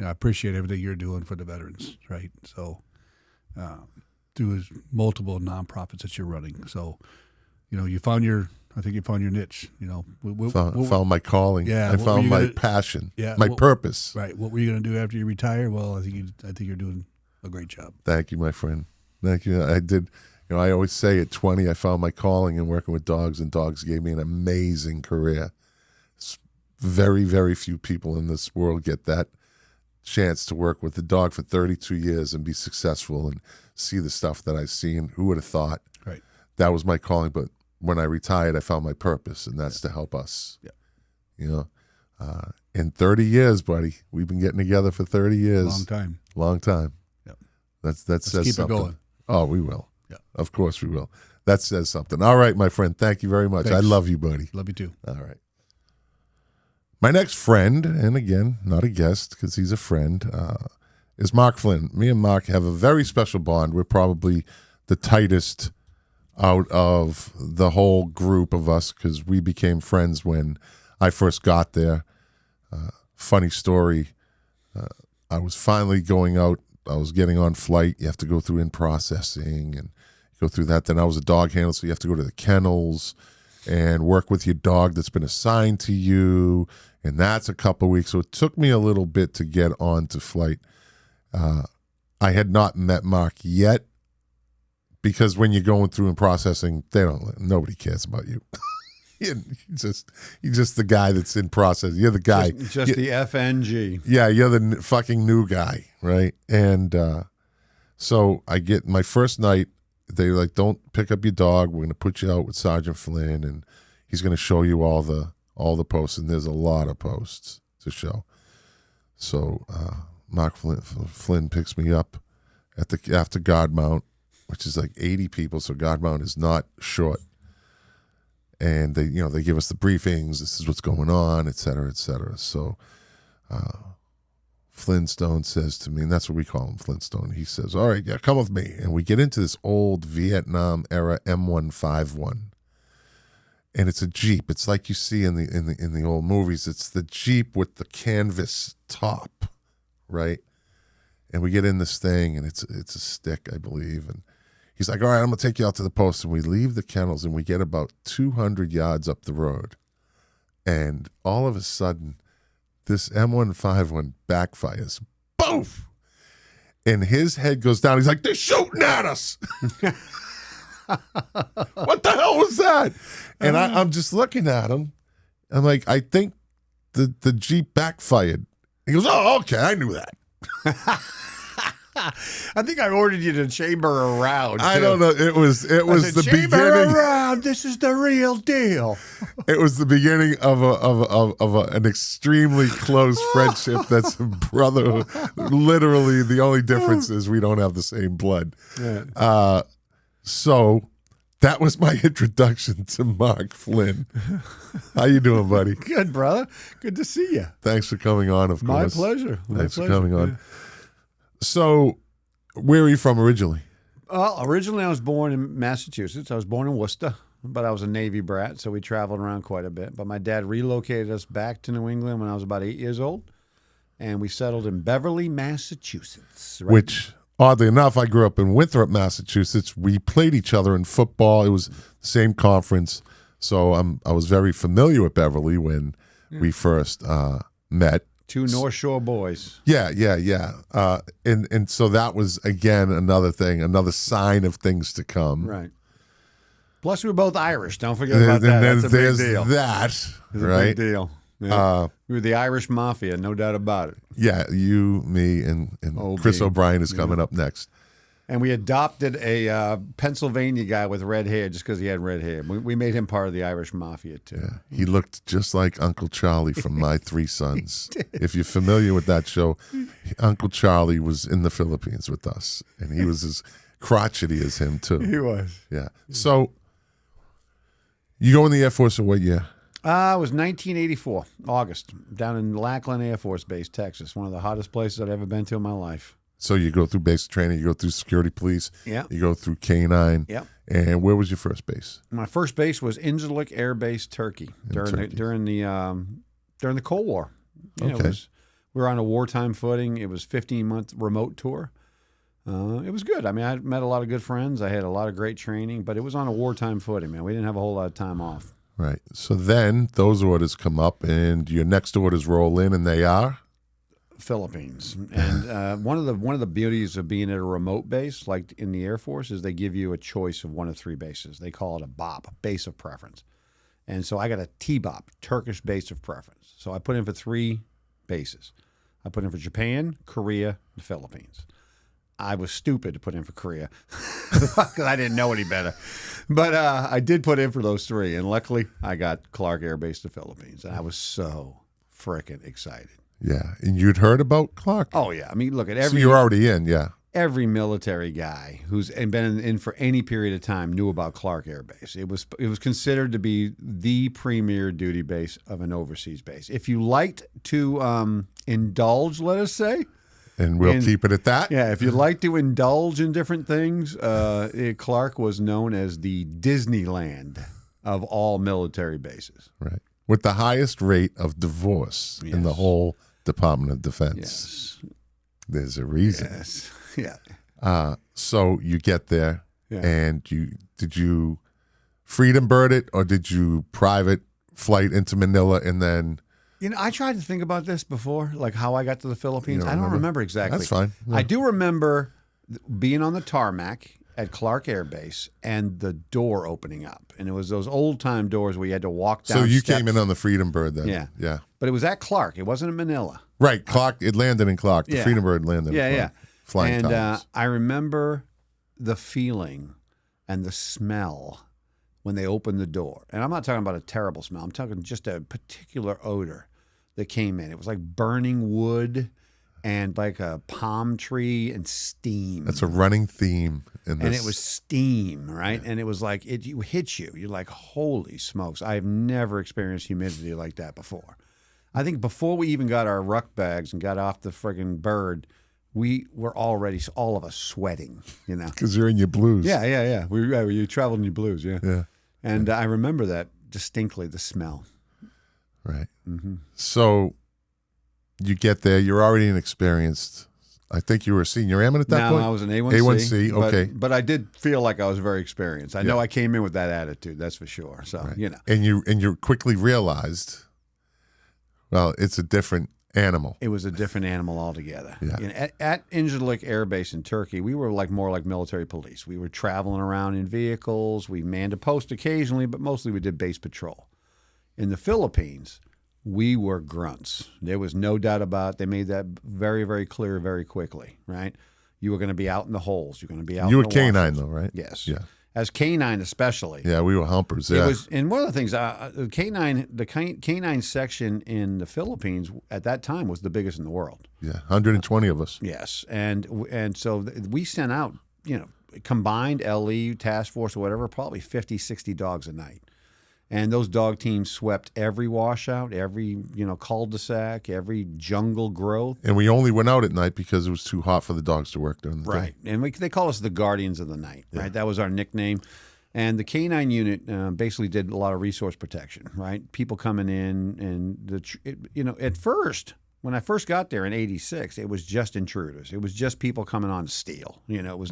I appreciate everything you're doing for the veterans, right? So, through multiple nonprofits that you're running. So, you found your niche. Found my calling. Yeah, I found my passion. Yeah, my purpose. Right. What were you going to do after you retire? Well, I think you're doing a great job. Thank you, my friend. Thank you. I did. I always say at 20, I found my calling in working with dogs, and dogs gave me an amazing career. Very, very few people in this world get that chance to work with the dog for 32 years and be successful and see the stuff that I've seen. Who would have thought? Right. That was my calling. But when I retired, I found my purpose, and that's to help us. Yeah. In 30 years, buddy, we've been getting together for 30 years. Long time. Yep. That Let's says keep something. it going. Oh, we will. Yeah. Of course we will. That says something. All right, my friend. Thank you very much. Thanks. I love you, buddy. Love you too. All right. My next friend, and again, not a guest because he's a friend, is Mark Flynn. Me and Mark have a very special bond. We're probably the tightest out of the whole group of us because we became friends when I first got there. Funny story. I was finally going out. I was getting on flight. You have to go through in-processing and go through that. Then I was a dog handler, so you have to go to the kennels and work with your dog that's been assigned to you. And that's a couple of weeks. So it took me a little bit to get on to flight. I had not met Mark yet because when you're going through and processing, nobody cares about you. You're just the guy that's in process. You're the guy. Just the FNG. Yeah, you're the fucking new guy, right? And so I get my first night. They're like, don't pick up your dog. We're going to put you out with Sergeant Flynn, and he's going to show you all the posts. And there's a lot of posts to show. So Mark Flynn picks me up after guard mount, which is like 80 people. So guard mount is not short. And they give us the briefings. This is what's going on, et cetera, et cetera. So Flintstone says to me, and that's what we call him, Flintstone. He says, all right, yeah, come with me. And we get into this old Vietnam era M151. And it's a Jeep. It's like you see in the old movies. It's the Jeep with the canvas top, right? And we get in this thing, and it's a stick, I believe. And he's like, all right, I'm going to take you out to the post. And we leave the kennels, and we get about 200 yards up the road. And all of a sudden, this M151 backfires. Boof! And his head goes down. He's like, they're shooting at us. What the hell was that? And I'm just looking at him. I'm like, I think the Jeep backfired. He goes, oh, okay, I knew that. I think I ordered you to chamber around. I don't know. It was the chamber beginning. around. This is the real deal. It was the beginning of an extremely close friendship. That's a brotherhood. Literally, the only difference is we don't have the same blood. Yeah. So that was my introduction to Mark Flynn. How you doing, buddy? Good, brother. Good to see you. Thanks for coming on. Of My course, pleasure. Thanks for coming on. So, where are you from originally? Well, originally I was born in Massachusetts. I was born in Worcester, but I was a Navy brat, so we traveled around quite a bit. But my dad relocated us back to New England when I was about 8 years old, and we settled in Beverly, Massachusetts. Right? Which, oddly enough, I grew up in Winthrop, Massachusetts. We played each other in football. It was the same conference, so I was very familiar with Beverly when we first met. Two North Shore boys. Yeah. And so that was, again, another thing, another sign of things to come. Right. Plus, we were both Irish. Don't forget about that. And That's a there's big deal. that, It's a right? big deal. Yeah. We were the Irish Mafia, no doubt about it. Yeah, you, me, and OB. Chris O'Brien is coming up next. And we adopted a Pennsylvania guy with red hair just because he had red hair. We made him part of the Irish Mafia, too. Yeah, he looked just like Uncle Charlie from My Three Sons. If you're familiar with that show, Uncle Charlie was in the Philippines with us, and he was as crotchety as him, too. He was. Yeah. So, you go in the Air Force in what year? It was 1984, August, down in Lackland Air Force Base, Texas. One of the hottest places I've ever been to in my life. So you go through basic training, you go through security police, Yeah. you go through K-9. Yep. And where was your first base? My first base was Incirlik Air Base, Turkey, during the Cold War. You know, Okay. we were on a wartime footing. It was 15-month remote tour. It was good. I mean, I met a lot of good friends. I had a lot of great training, but it was on a wartime footing, man. We didn't have a whole lot of time off. Right. So then those orders come up, and your next orders roll in, and they are? Philippines. And one of the beauties of being at a remote base, like in the Air Force, is they give you a choice of one of three bases. They call it a BOP, base of preference. And so I got a TBOP, Turkish base of preference. So I put in for three bases. I put in for Japan, Korea, and Philippines. I was stupid to put in for Korea because I didn't know any better. But I did put in for those three. And luckily, I got Clark Air Base, the Philippines. And I was so frickin' excited. Yeah. And you'd heard about Clark? Oh, yeah. I mean, look, at So you're already in, yeah. every military guy who's been in for any period of time knew about Clark Air Base. It was considered to be the premier duty base of an overseas base. If you liked to indulge, let us say, And we'll keep it at that? yeah, if you like to indulge in different things, Clark was known as the Disneyland of all military bases. Right. With the highest rate of divorce in the Yes. whole Department of Defense. Yes. There's a reason. Yes. Yeah. So you get there, Yeah. and did you freedom bird it, or did you private flight into Manila and then? You know, I tried to think about this before, like how I got to the Philippines. You I don't remember exactly. That's fine. Yeah. I do remember being on the tarmac at Clark Air Base and the door opening up. And it was those old-time doors where you had to walk down So you steps. came in on the Freedom Bird then? Yeah. Yeah. But it was at Clark. It wasn't in Manila. Right. Clark, it landed in Clark. The Yeah. Freedom Bird landed Yeah, in yeah. Clark. Flying And Towers. I remember the feeling and the smell when they opened the door. And I'm not talking about a terrible smell. I'm talking just a particular odor that came in. It was like burning wood and like a palm tree and steam. That's a running theme in this. And it was steam, right? And it was like, it hits you. You're like, holy smokes. I've never experienced humidity like that before. I think before we even got our ruck bags and got off the friggin' bird, we were already, all of us, sweating, you know? because you're in your blues. Yeah. You traveled in your blues, yeah. Yeah. And I remember that distinctly, the smell. Right. Mm-hmm. So you get there. You're already inexperienced. I think you were a senior airman at that point? I was an A1C. A1C, but- okay. But I did feel like I was very experienced. I know Yeah. I came in with that attitude, that's for sure. So, Right. you know. And you quickly realized, well, it's a different animal. It was a different animal altogether. Yeah. You know, at Incirlik Air Base in Turkey, we were more like military police. We were traveling around in vehicles. We manned a post occasionally, but mostly we did base patrol. In the Philippines, we were grunts. There was no doubt about it. They made that very, very clear very quickly, right? You were going to be out in the holes. You're going to be out You in were the canine, washes. though, right? Yes. Yeah. As canine especially. Yeah, we were humpers. Yeah. It was, and one of the things, the canine section in the Philippines at that time was the biggest in the world. Yeah, 120 of us. Yes, and so we sent out, combined LE, task force, or whatever, probably 50, 60 dogs a night. And those dog teams swept every washout, every cul-de-sac, every jungle growth. And we only went out at night because it was too hot for the dogs to work during the Right. day. And they call us the Guardians of the Night, right? That was our nickname. And the canine unit basically did a lot of resource protection, right? People coming in and, at first, when I first got there in 86, it was just intruders. It was just people coming on to steal. It was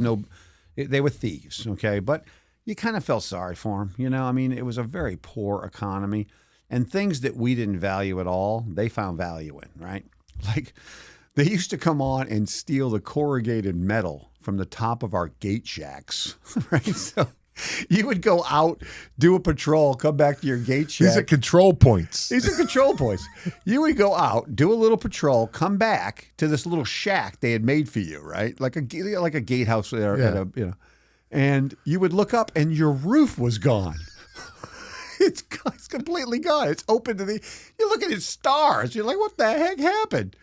they were thieves, okay? But you kind of felt sorry for them. I mean, it was a very poor economy. And things that we didn't value at all, they found value in, right? Like, they used to come on and steal the corrugated metal from the top of our gate shacks, right? So you would go out, do a patrol, come back to your gate shack. These are control points. These are control points. You would go out, do a little patrol, come back to this little shack they had made for you, right? Like a gatehouse there, Yeah. and you would look up and your roof was gone. It's completely gone. It's open to you're looking at stars. You're like, what the heck happened?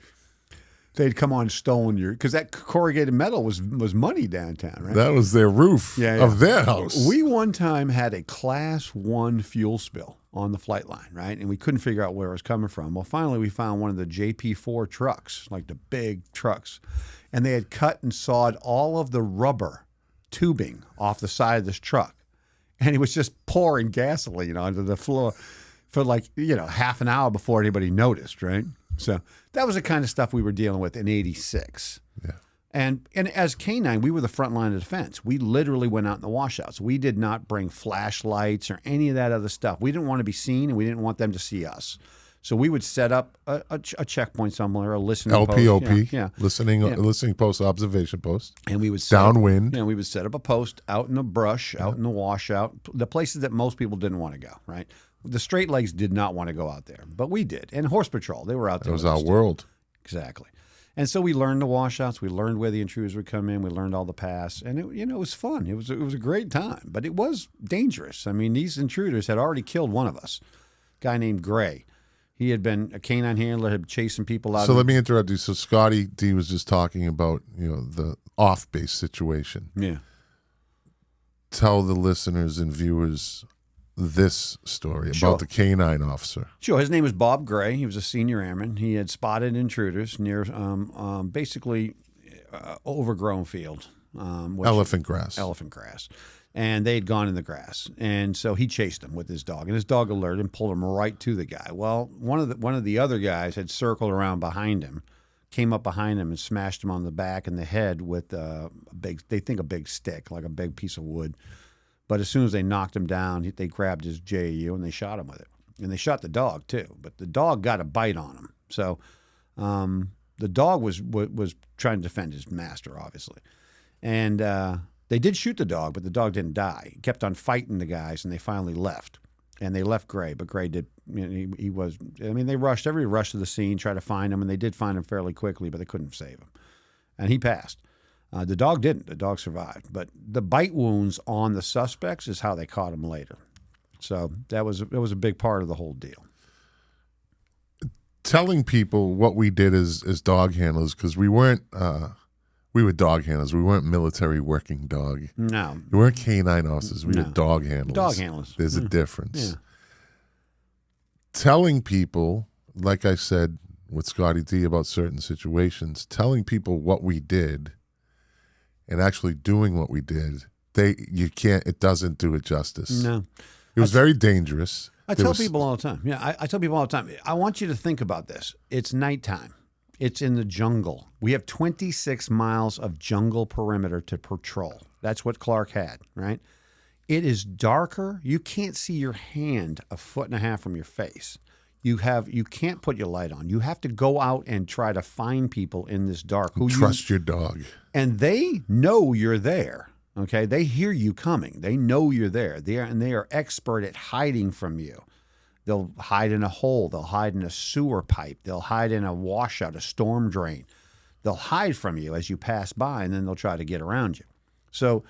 They'd come on stolen because that corrugated metal was money downtown, right? That was their roof of their house. We one time had a Class 1 fuel spill on the flight line, right? And we couldn't figure out where it was coming from. Well, finally we found one of the JP4 trucks, like the big trucks. And they had cut and sawed all of the rubber tubing off the side of this truck. And he was just pouring gasoline onto the floor for half an hour before anybody noticed, right? So that was the kind of stuff we were dealing with in 86. Yeah. And as canine, we were the front line of defense. We literally went out in the washouts. We did not bring flashlights or any of that other stuff. We didn't want to be seen, and we didn't want them to see us. So we would set up a checkpoint somewhere, a listening post. LPOP, Yeah. listening post, observation post. And we would downwind. We would set up a post out in the brush, out in the washout, the places that most people didn't want to go, right? The straight legs did not want to go out there, but we did. And horse patrol, they were out there. It was our world. Exactly. And so we learned the washouts. We learned where the intruders would come in. We learned all the paths, and it was fun. It was a great time, but it was dangerous. I mean, these intruders had already killed one of us, a guy named Gray. He had been a canine handler, had been chasing people out. So let me interrupt you. So Scotty D was just talking about the off-base situation. Yeah. Tell the listeners and viewers this story about the canine officer. Sure. His name was Bob Gray. He was a senior airman. He had spotted intruders near basically overgrown field. Elephant grass. And they had gone in the grass. And so he chased them with his dog. And his dog alerted and pulled him right to the guy. Well, one of the other guys had circled around behind him, came up behind him and smashed him on the back and the head with a big stick, like a big piece of wood. But as soon as they knocked him down, they grabbed his JAU and they shot him with it. And they shot the dog too. But the dog got a bite on him. So the dog was trying to defend his master, obviously. And they did shoot the dog, but the dog didn't die. He kept on fighting the guys, and they finally left. And they left Gray, but Gray did. They rushed. Everybody rushed to the scene, tried to find him, and they did find him fairly quickly, but they couldn't save him. And he passed. The dog didn't. The dog survived. But the bite wounds on the suspects is how they caught him later. So that was a big part of the whole deal. Telling people what we did as dog handlers, because we weren't. We were dog handlers. We weren't military working dog. No. We weren't canine officers. We were dog handlers. Dog handlers. There's a difference. Yeah. Telling people, like I said with Scotty D about certain situations, telling people what we did and actually doing what we did, it doesn't do it justice. No. It was very dangerous. I tell people all the time. Yeah, I tell people all the time. I want you to think about this. It's nighttime. It's in the jungle. We have 26 miles of jungle perimeter to patrol. That's what Clark had, right? It is darker. You can't see your hand a foot and a half from your face. you can't put your light on. You have to go out and try to find people in this dark who Trust your dog. and they know you're there. Okay, they hear you coming. They know you're there. They are expert at hiding from you. They'll hide in a hole. They'll hide in a sewer pipe. They'll hide in a washout, a storm drain. They'll hide from you as you pass by, and then they'll try to get around you. So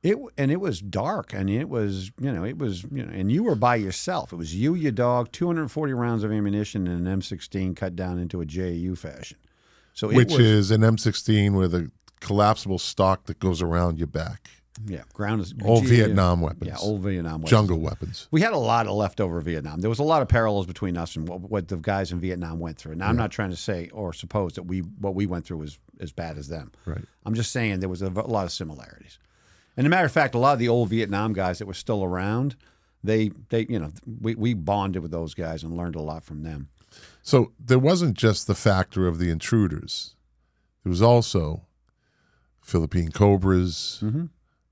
it was dark, and and you were by yourself. It was you, your dog, 240 rounds of ammunition, and an M16 cut down into a JU fashion. So Which is an M16 with a collapsible stock that goes around your back. Yeah, ground is Old Vietnam weapons. Yeah, old Vietnam weapons. Jungle weapons. We had a lot of leftover Vietnam. There was a lot of parallels between us and what the guys in Vietnam went through. Now, I'm not trying to say or suppose that what we went through was as bad as them. Right. I'm just saying there was a lot of similarities. And as a matter of fact, a lot of the old Vietnam guys that were still around, we bonded with those guys and learned a lot from them. So there wasn't just the factor of the intruders. There was also Philippine Cobras,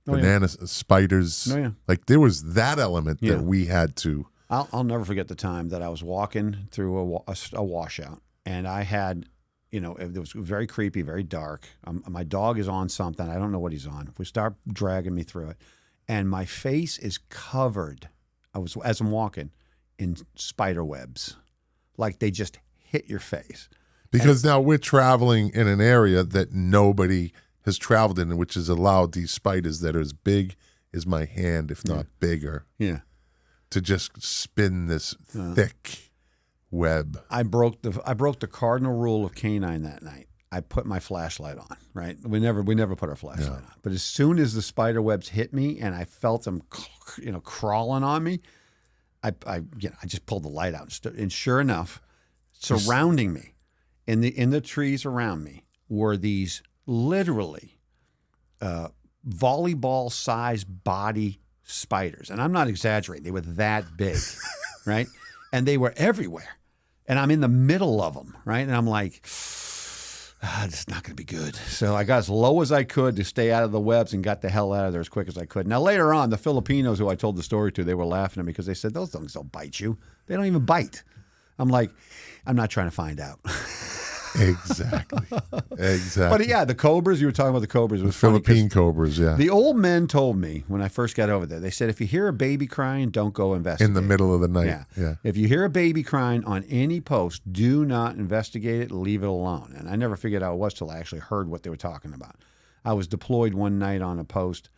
banana spiders. Oh, yeah. Like there was that element that we had to. I'll never forget the time that I was walking through a washout, and I had, it was very creepy, very dark. My dog is on something. I don't know what he's on. We start dragging me through it, and my face is covered. As I'm walking, in spider webs, like they just hit your face. Because now we're traveling in an area that nobody has traveled in, which has allowed these spiders that are as big as my hand, if not bigger, to just spin this thick web. I broke the cardinal rule of canine that night. I put my flashlight on. Right, we never put our flashlight on. But as soon as the spider webs hit me and I felt them, crawling on me, I just pulled the light out, and sure enough, surrounding me, in the trees around me were these literally volleyball-sized body spiders. And I'm not exaggerating. They were that big, right? And they were everywhere. And I'm in the middle of them, right? And I'm like, this is not going to be good. So I got as low as I could to stay out of the webs and got the hell out of there as quick as I could. Now, later on, the Filipinos who I told the story to, they were laughing at me because they said, those things don't bite you. They don't even bite. I'm like, I'm not trying to find out. Exactly. But yeah, the Cobras, you were talking about the Cobras. The Philippine Cobras, yeah. The old men told me when I first got over there, they said, if you hear a baby crying, don't go investigate. In the middle of the night. Yeah. If you hear a baby crying on any post, do not investigate it, leave it alone. And I never figured out what it was till I actually heard what they were talking about. I was deployed one night on a post,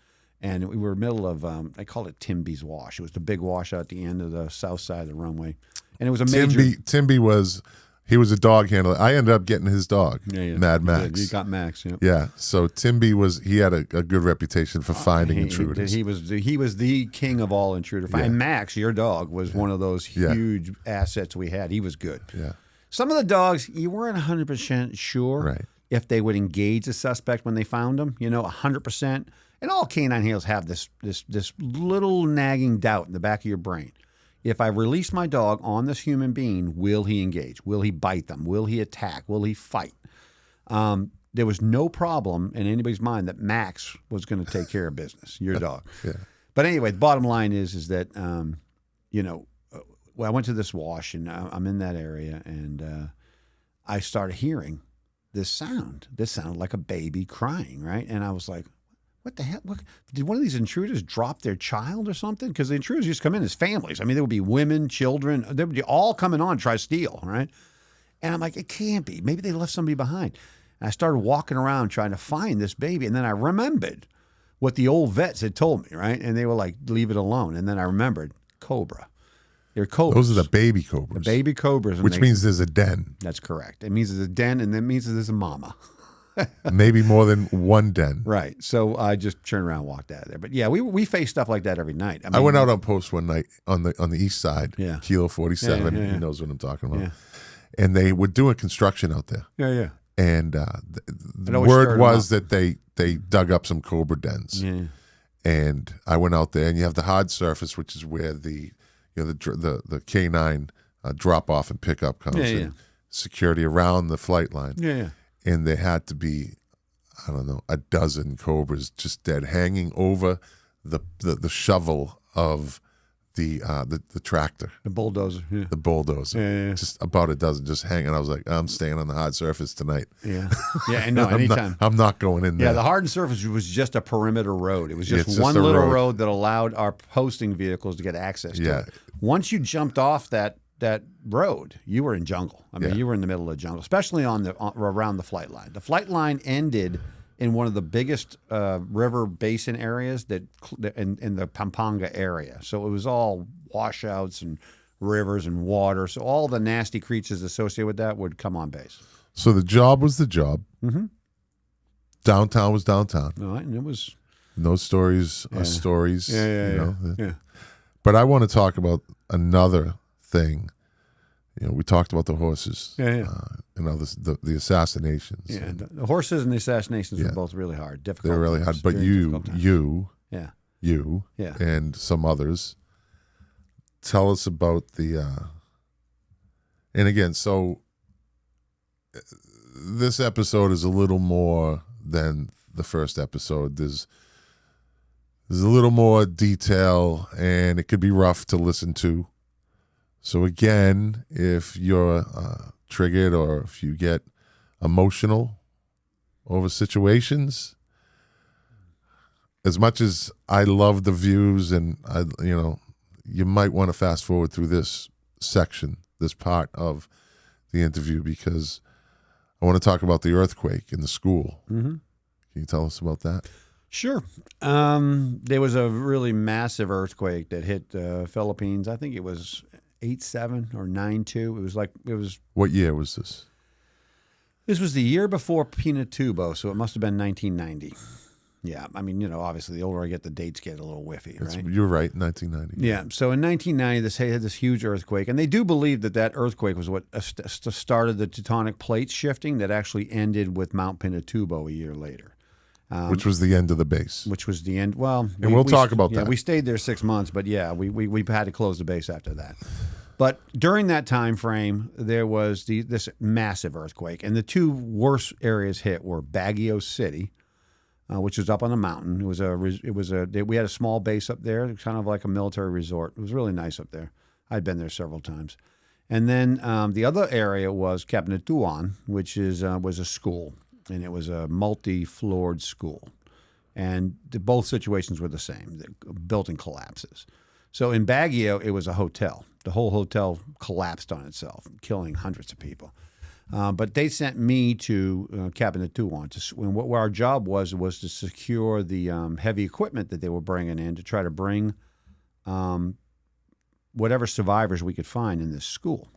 and we were in the middle of, I called it Timby's Wash. It was the big wash out at the end of the south side of the runway. And it was a major... Timby was... He was a dog handler. I ended up getting his dog, Mad Max. You got Max, yeah. Yeah. So Timby he had a good reputation for finding intruders. He was the king of all intruder. And Max, your dog, was one of those huge assets we had. He was good. Yeah. Some of the dogs, you weren't 100% sure if they would engage the suspect when they found him. 100%. And all canine handlers have this little nagging doubt in the back of your brain. If I release my dog on this human being, will he engage? Will he bite them? Will he attack? Will he fight? There was no problem in anybody's mind that Max was going to take care of business, your dog. But anyway, the bottom line is that, I went to this wash, and I'm in that area, and I started hearing this sound. This sounded like a baby crying, right? And I was like, what the hell? Did one of these intruders drop their child or something? Because the intruders used to come in as families. I mean, there would be women, children. They would be all coming on to try to steal, right? And I'm like, it can't be. Maybe they left somebody behind. And I started walking around trying to find this baby. And then I remembered what the old vets had told me, right? And they were like, leave it alone. And then I remembered Cobra. They're Cobras. Those are the baby Cobras. The baby Cobras. Which means there's a den. That's correct. It means there's a den, and that means there's a mama. Maybe more than one den. Right. So I just turned around and walked out of there. But yeah, we face stuff like that every night. I went out on post one night on the east side, Kilo 47. Yeah. He knows what I'm talking about. Yeah. And they were doing construction out there. Yeah. And the word was that they dug up some Cobra dens. Yeah. And I went out there, and you have the hard surface, which is where the K9 drop off and pickup comes. And security around the flight line. Yeah. And there had to be, I don't know, a dozen Cobras just dead, hanging over the shovel of the tractor, The bulldozer. Yeah. the bulldozer, Yeah. just about a dozen, just hanging. I was like, I'm staying on the hard surface tonight. Yeah. Yeah. And no, anytime. I'm not going in there. Yeah, the hardened surface was just a perimeter road. It was Yeah, just it's just one a little road. road that allowed our posting vehicles to get access to Yeah. it. Once you jumped off that road, you were in jungle. I mean, Yeah. you were in the middle of the jungle, especially around the flight line. The flight line ended in one of the biggest river basin areas in the Pampanga area. So it was all washouts and rivers and water. So all the nasty creatures associated with that would come on base. So the job was the job. Mm-hmm. Downtown was downtown. All right, and it was No stories are stories. yeah. But I want to talk about another thing. We talked about the horses. Yeah. The assassinations. Yeah, the horses and the assassinations were both really hard, difficult. They're really hard. times, But very difficult times. you, Yeah. and some others, tell us about the. And again, so this episode is a little more than the first episode. There's a little more detail, and it could be rough to listen to. So again, if you're triggered or if you get emotional over situations, as much as I love the views, and you might want to fast forward through this section, this part of the interview, because I want to talk about the earthquake in the school. Mm-hmm. Can you tell us about that? Sure. There was a really massive earthquake that hit the Philippines. I think it was 8.7 or 9.2. What year was this? This was the year before Pinatubo, so it must have been 1990. Yeah, I mean, obviously the older I get, the dates get a little whiffy, right? You're right, 1990. Yeah. So in 1990, this had this huge earthquake, and they do believe that earthquake was what started the tectonic plates shifting that actually ended with Mount Pinatubo a year later. Which was the end of the base. Which was the end. Well, we'll talk about that. We stayed there 6 months, but we had to close the base after that. But during that time frame, there was this massive earthquake, and the two worst areas hit were Baguio City, which was up on a mountain. We had a small base up there, kind of like a military resort. It was really nice up there. I'd been there several times. And then the other area was Cabanatuan, which was a school, and it was a multi-floored school. And both situations were the same. The building collapses. So in Baguio, it was a hotel. The whole hotel collapsed on itself, killing hundreds of people. But they sent me to Cabanatuan, where our job was to secure the heavy equipment that they were bringing in to try to bring whatever survivors we could find in this school.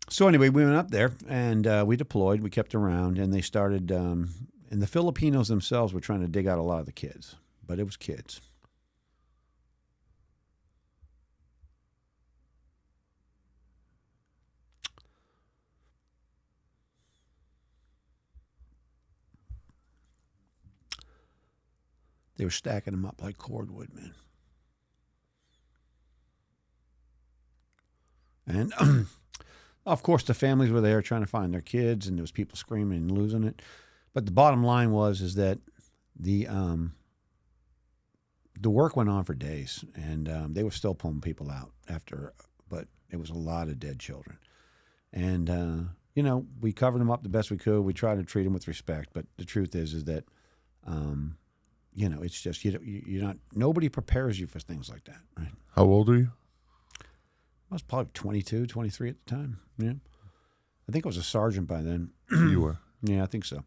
So anyway, we went up there and we deployed. We kept around, and they started. And the Filipinos themselves were trying to dig out a lot of the kids, but it was kids. They were stacking them up like cordwood, man. And of course, the families were there trying to find their kids, and there was people screaming and losing it. But the bottom line is that the work went on for days, and they were still pulling people out after. But it was a lot of dead children, and we covered them up the best we could. We tried to treat them with respect, but the truth is that it's just you're not. Nobody prepares you for things like that, right? How old are you? I was probably 22, 23 at the time. Yeah, I think I was a sergeant by then. You were. Yeah, I think so.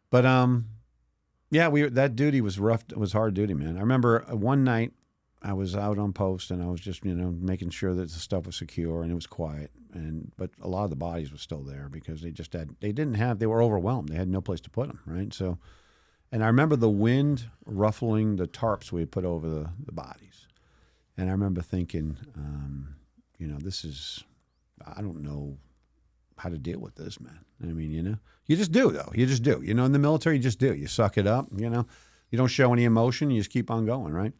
But that duty was rough. It was hard duty, man. I remember one night I was out on post and I was just making sure that the stuff was secure and it was quiet. But a lot of the bodies were still there because they were overwhelmed. They had no place to put them, right? So, and I remember the wind ruffling the tarps we had put over the bodies, and I remember thinking, this is, I don't know how to deal with this, man. I mean, you just do, though. You just do. In the military, you just do. You suck it up, You don't show any emotion. You just keep on going, right?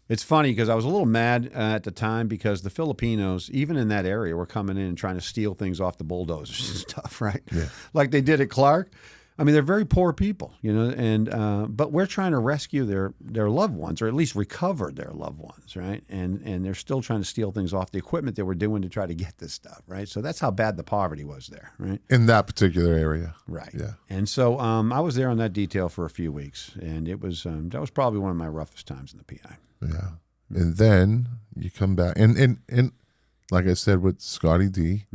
It's funny because I was a little mad at the time because the Filipinos, even in that area, were coming in and trying to steal things off the bulldozers and stuff, right? Yeah. Like they did at Clark. I mean, they're very poor people, you know, and but we're trying to rescue their loved ones, or at least recover their loved ones, right? And they're still trying to steal things off the equipment that we're doing to try to get this stuff, right? So that's how bad the poverty was there, right? In that particular area. Right. Yeah. And so I was there on that detail for a few weeks, and it was that was probably one of my roughest times in the PI. Yeah. And then you come back. And like I said with Scotty D,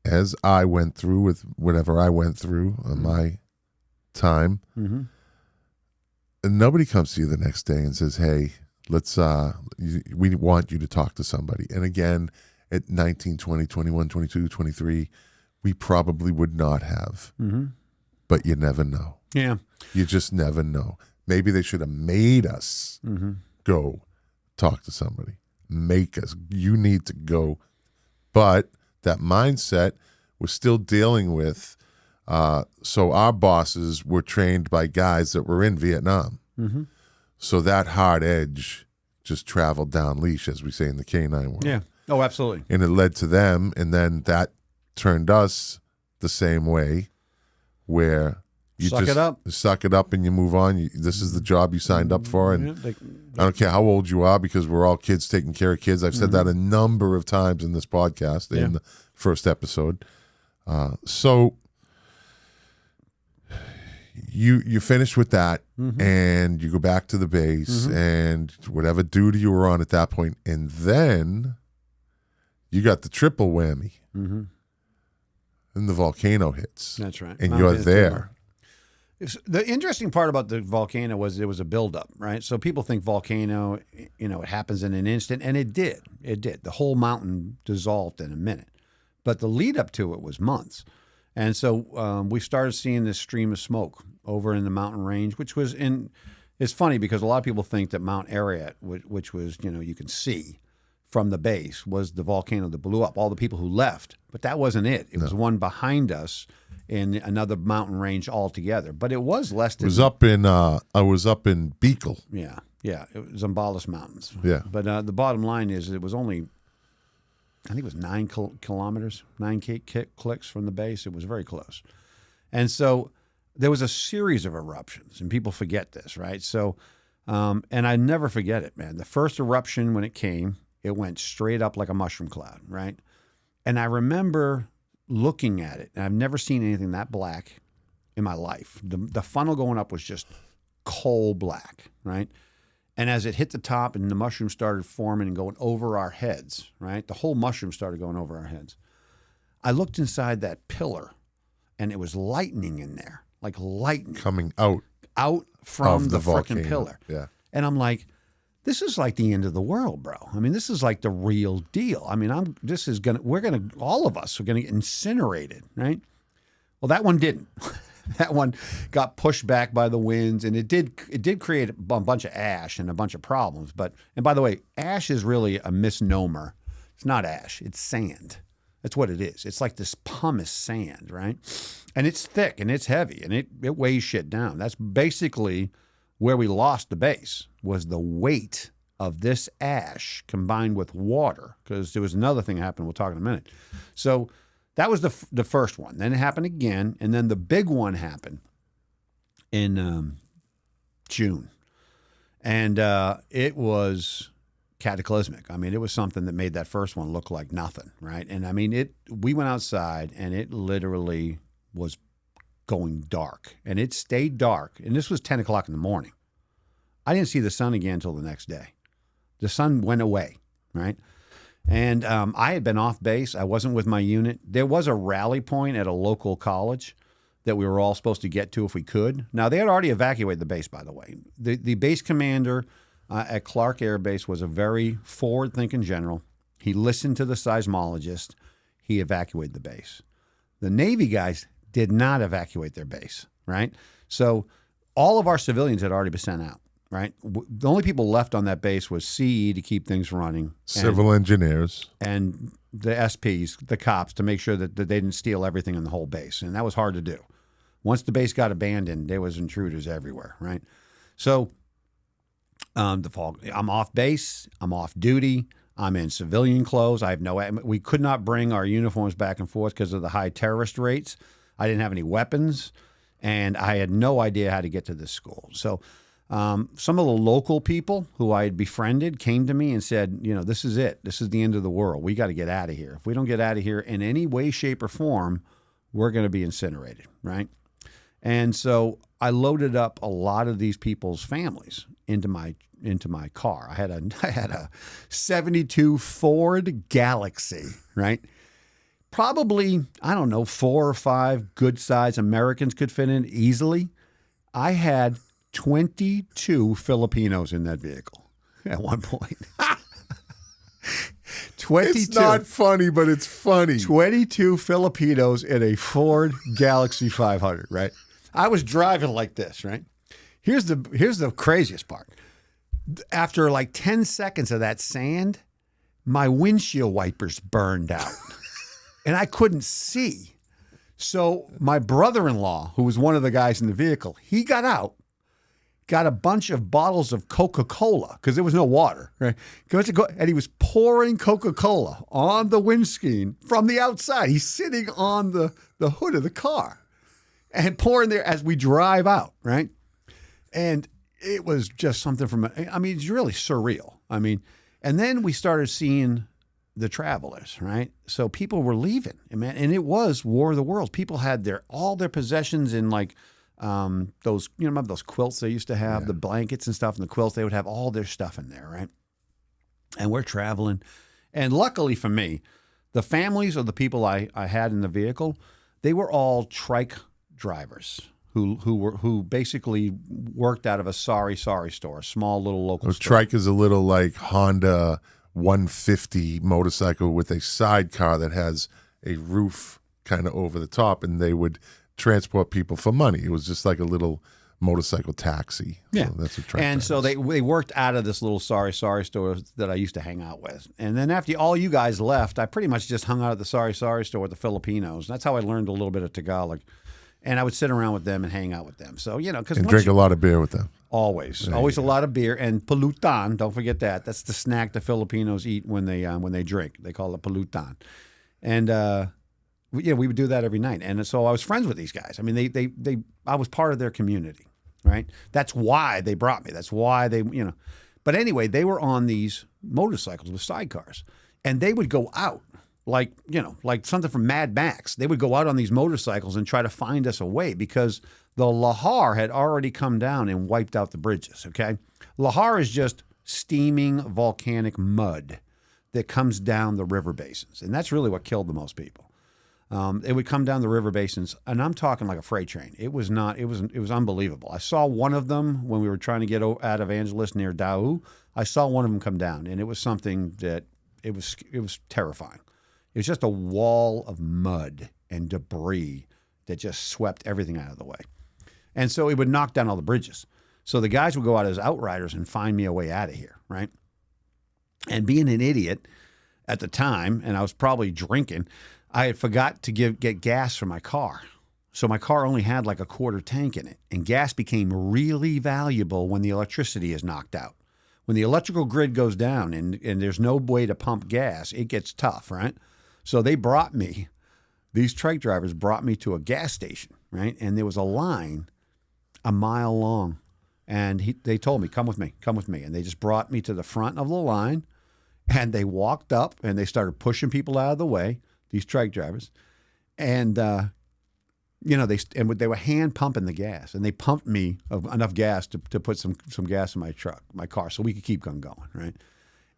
as I went through with whatever I went through on my time, and nobody comes to you the next day and says, hey, let's we want you to talk to somebody. And again, at 19, 20, 21, 22, 23, we probably would not have. But you never know. Yeah. You just never know. Maybe they should have made us go talk to somebody. Make us. You need to go. But that mindset was still dealing with. So our bosses were trained by guys that were in Vietnam. So that hard edge just traveled down leash, as we say in the canine world. Yeah. Oh, absolutely. And it led to them. And then that turned us the same way, where you Suck it up. suck it up and you move on. This is the job you signed up for. And Yeah, I don't care how old you are, because we're all kids taking care of kids. I've said that a number of times in this podcast, in the first episode. So you finish with that, and you go back to the base and whatever duty you were on at that point, and then you got the triple whammy, and the volcano hits. That's right. And Mount you're Pinatubo. there. The interesting part about the volcano was it was a buildup, right? So people think volcano, you know, it happens in an instant, and it did. It did. The whole mountain dissolved in a minute. But the lead up to it was months. And so we started seeing this stream of smoke over in the mountain range, which was in – it's funny because a lot of people think that Mount Ararat, which was, you know, you can see from the base, was the volcano that blew up, all the people who left. But that wasn't it. It was one behind us in another mountain range altogether. But it was less than – It was up in I was up in Beagle. Yeah, yeah. It was Zambales Mountains. Yeah. But the bottom line is it was only – I think it was 9 kilometers, 9 clicks from the base. It was very close. And so there was a series of eruptions, and people forget this, right? So, and I never forget it, man. The first eruption, when it came, it went straight up like a mushroom cloud, right? And I remember looking at it, and I've never seen anything that black in my life. The funnel going up was just coal black, right? And as it hit the top and the mushroom started forming and going over our heads, right? The whole mushroom started going over our heads. I looked inside that pillar, and it was lightning in there, like lightning Coming out from of the volcano. freaking pillar. Yeah. And I'm like, this is like the end of the world, bro. I mean, this is like the real deal. I mean, all of us are gonna get incinerated, right? Well, that one didn't. That one got pushed back by the winds, and it did create a bunch of ash and a bunch of problems. And by the way, ash is really a misnomer. It's not ash, it's sand. That's what it is. It's like this pumice sand, right? And it's thick and it's heavy and it weighs shit down. That's basically where we lost the base, was the weight of this ash combined with water, because there was another thing that happened. We'll talk in a minute. So that was the first one. Then it happened again, and then the big one happened in June. And it was cataclysmic. I mean, it was something that made that first one look like nothing, right? And I mean, we went outside, and it literally was going dark. And it stayed dark. And this was 10 o'clock in the morning. I didn't see the sun again until the next day. The sun went away, right? And I had been off base. I wasn't with my unit. There was a rally point at a local college that we were all supposed to get to if we could. Now, they had already evacuated the base, by the way. The base commander at Clark Air Base was a very forward-thinking general. He listened to the seismologist. He evacuated the base. The Navy guys did not evacuate their base, right? So all of our civilians had already been sent out. Right. The only people left on that base was CE to keep things running, Civil engineers, and the SPs, the cops, to make sure that they didn't steal everything in the whole base, and that was hard to do. Once the base got abandoned, there was intruders everywhere. Right. So I'm off base. I'm off duty. I'm in civilian clothes. We could not bring our uniforms back and forth because of the high terrorist rates. I didn't have any weapons, and I had no idea how to get to this school. So some of the local people who I had befriended came to me and said, this is it. This is the end of the world. We got to get out of here. If we don't get out of here in any way, shape, or form, we're going to be incinerated, right? And so I loaded up a lot of these people's families into my car. I had a 72 Ford Galaxy, right? Probably, I don't know, 4 or 5 good-sized Americans could fit in easily. I had 22 Filipinos in that vehicle at one point. 22. It's not funny, but it's funny. 22 Filipinos in a Ford Galaxy 500, right? I was driving like this, right? Here's the craziest part. After like 10 seconds of that sand, my windshield wipers burned out and I couldn't see. So my brother-in-law, who was one of the guys in the vehicle, he got out, got a bunch of bottles of Coca-Cola because there was no water, right? And he was pouring Coca-Cola on the windscreen from the outside. He's sitting on the hood of the car and pouring there as we drive out, right? And it was just something it's really surreal. And then we started seeing the travelers, right? So people were leaving, and it was War of the Worlds. People had all their possessions in like those, remember those quilts they used to have, the blankets and stuff, and the quilts, they would have all their stuff in there, right? And we're traveling. And luckily for me, the families of the people I had in the vehicle, they were all trike drivers who basically worked out of a sorry store, a small little local store. Trike is a little like Honda 150 motorcycle with a sidecar that has a roof kind of over the top, and they would transport people for money. It was just like a little motorcycle taxi. Yeah, so that's what Trike and does. so they worked out of this little sorry store that I used to hang out with. And then after all you guys left, I pretty much just hung out at the sorry store with the Filipinos. That's how I learned a little bit of Tagalog. And I would sit around with them and hang out with them. So, because drink a lot of beer with them. Always a lot of beer and pulutan. Don't forget that. That's the snack the Filipinos eat when they drink. They call it pulutan. And we would do that every night. And so I was friends with these guys. I was part of their community, right? That's why they brought me. That's why they. But anyway, they were on these motorcycles with sidecars, and they would go out. Like something from Mad Max. They would go out on these motorcycles and try to find us a way because the lahar had already come down and wiped out the bridges, okay? Lahar is just steaming volcanic mud that comes down the river basins, and that's really what killed the most people. It would come down the river basins, and I'm talking like a freight train. It was unbelievable. I saw one of them when we were trying to get out of Angeles near Dau. I saw one of them come down, and it was something that it was terrifying. It was just a wall of mud and debris that just swept everything out of the way. And so it would knock down all the bridges. So the guys would go out as outriders and find me a way out of here, right? And being an idiot at the time, and I was probably drinking, I had forgot to get gas for my car. So my car only had like a quarter tank in it. And gas became really valuable when the electricity is knocked out. When the electrical grid goes down and there's no way to pump gas, it gets tough, right? So these trike drivers brought me to a gas station, right? And there was a line a mile long. And they told me, come with me. And they just brought me to the front of the line, and they walked up and they started pushing people out of the way, these trike drivers. And, they were hand pumping the gas, and they pumped me enough gas to put some gas in my car, so we could keep on going, right?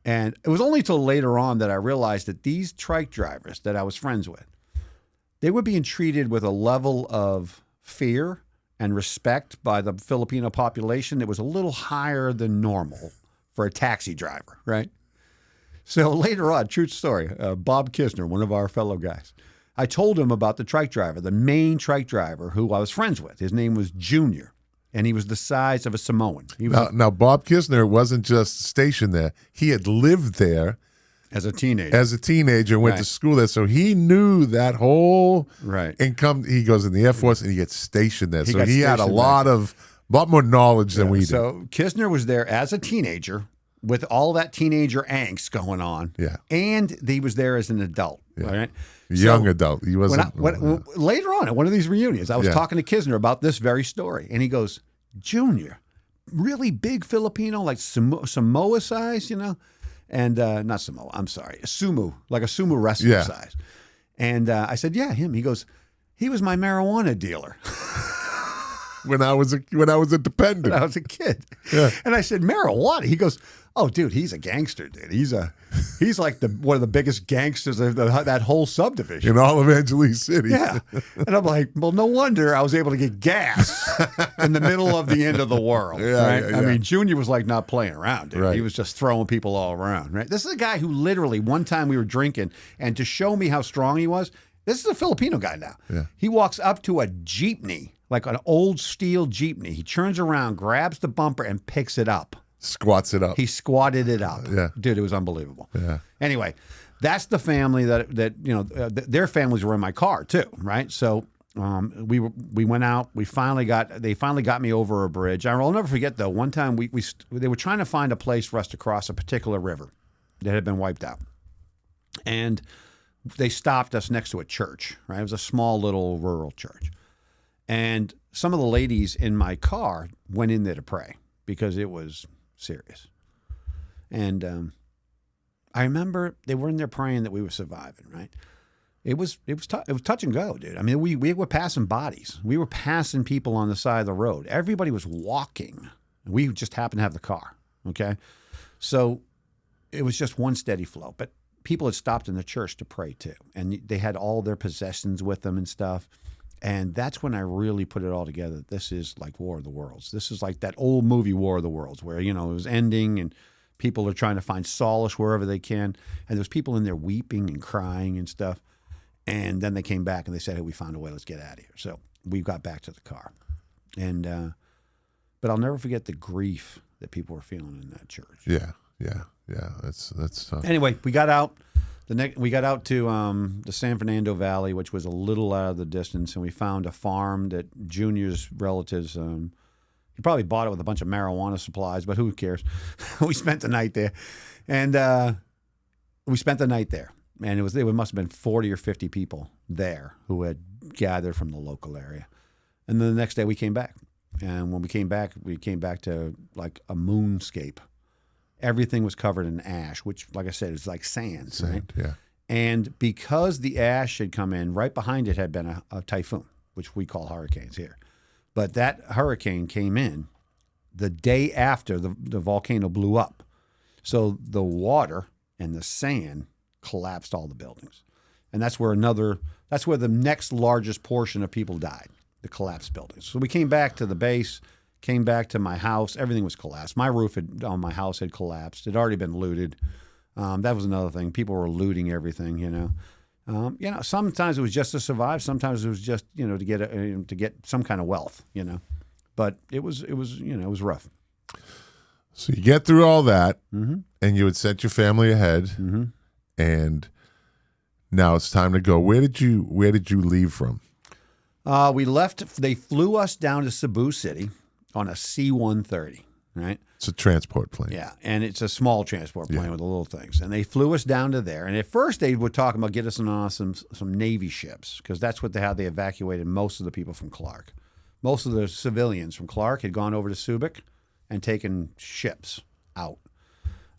And it was only till later on that I realized that these trike drivers that I was friends with, they were being treated with a level of fear and respect by the Filipino population that was a little higher than normal for a taxi driver, right? So later on, true story, Bob Kisner, one of our fellow guys, I told him about the trike driver, the main trike driver who I was friends with. His name was Junior. And he was the size of a Samoan. Now, Bob Kisner wasn't just stationed there. He had lived there as a teenager, went to school there. So he knew that whole right. income. He goes in the Air Force and he gets stationed there. So he had a lot of A lot more knowledge than we do. So Kisner was there as a teenager with all that teenager angst going on. Yeah. And he was there as an adult. All right. Young adult. He wasn't. Later on at one of these reunions, I was Yeah. talking to Kisner about this very story. And he goes, Junior, really big Filipino, like Samoa size, you know? And not Samoa, I'm sorry. Sumo, like a sumo wrestler Yeah. size. And I said, yeah, him. He goes, he was my marijuana dealer. when I was a dependent. When I was a kid. Yeah. And I said, marijuana? He goes, oh, dude, he's a gangster, dude. He's like one of the biggest gangsters of that whole subdivision. In all of Angeles City. Yeah. And I'm like, well, no wonder I was able to get gas in the middle of the end of the world. Yeah, right? yeah, I yeah. mean, Junior was like not playing around, dude. Right. He was just throwing people all around, right? This is a guy who literally, one time we were drinking, and to show me how strong he was, this is a Filipino guy now. Yeah. He walks up to a jeepney, like an old steel jeepney. He turns around, grabs the bumper, and picks it up. Squats it up. He squatted it up. Yeah. Dude, it was unbelievable. Yeah. Anyway, that's the family that you know, their families were in my car too, right? So we went out. They finally got me over a bridge. I'll never forget though. One time they were trying to find a place for us to cross a particular river that had been wiped out, and they stopped us next to a church. Right, it was a small little rural church, and some of the ladies in my car went in there to pray because it was serious. And I remember they were in there praying that we were surviving, right? It was touch and go, dude. I mean, we were passing bodies. We were passing people on the side of the road. Everybody was walking. We just happened to have the car, okay? So it was just one steady flow. But people had stopped in the church to pray too. And they had all their possessions with them and stuff. And that's when I really put it all together. This is like War of the Worlds. This is like that old movie War of the Worlds where, you know, it was ending and people are trying to find solace wherever they can. And there's people in there weeping and crying and stuff. And then they came back and they said, hey, we found a way. Let's get out of here. So we got back to the car. And but I'll never forget the grief that people were feeling in that church. Yeah. That's tough. Anyway, we got out. We got out to the San Fernando Valley, which was a little out of the distance, and we found a farm that Junior's relatives. He probably bought it with a bunch of marijuana supplies, but who cares? We spent the night there, and it must have been 40 or 50 people there who had gathered from the local area. And then the next day we came back, and when we came back to like a moonscape. Everything was covered in ash, which, like I said, is like sand, right? Yeah. And because the ash had come in, right behind it had been a typhoon, which we call hurricanes here. But that hurricane came in the day after the volcano blew up. So the water and the sand collapsed all the buildings. And that's where the next largest portion of people died, the collapsed buildings. So we came back to the base, came back to my house. Everything was collapsed. My roof on my house had collapsed. It had already been looted. That was another thing. People were looting everything, you know. Sometimes it was just to survive. Sometimes it was just, you know, to get some kind of wealth, you know. But it was rough. So you get through all that, Mm-hmm. and you had sent your family ahead, Mm-hmm. and now it's time to go. Where did you leave from? We left. They flew us down to Cebu City on a C-130, right? It's a transport plane. Yeah, and it's a small transport plane with the little things. And they flew us down to there. And at first they were talking about getting us on some Navy ships because that's what they evacuated most of the people from Clark. Most of the civilians from Clark had gone over to Subic and taken ships out.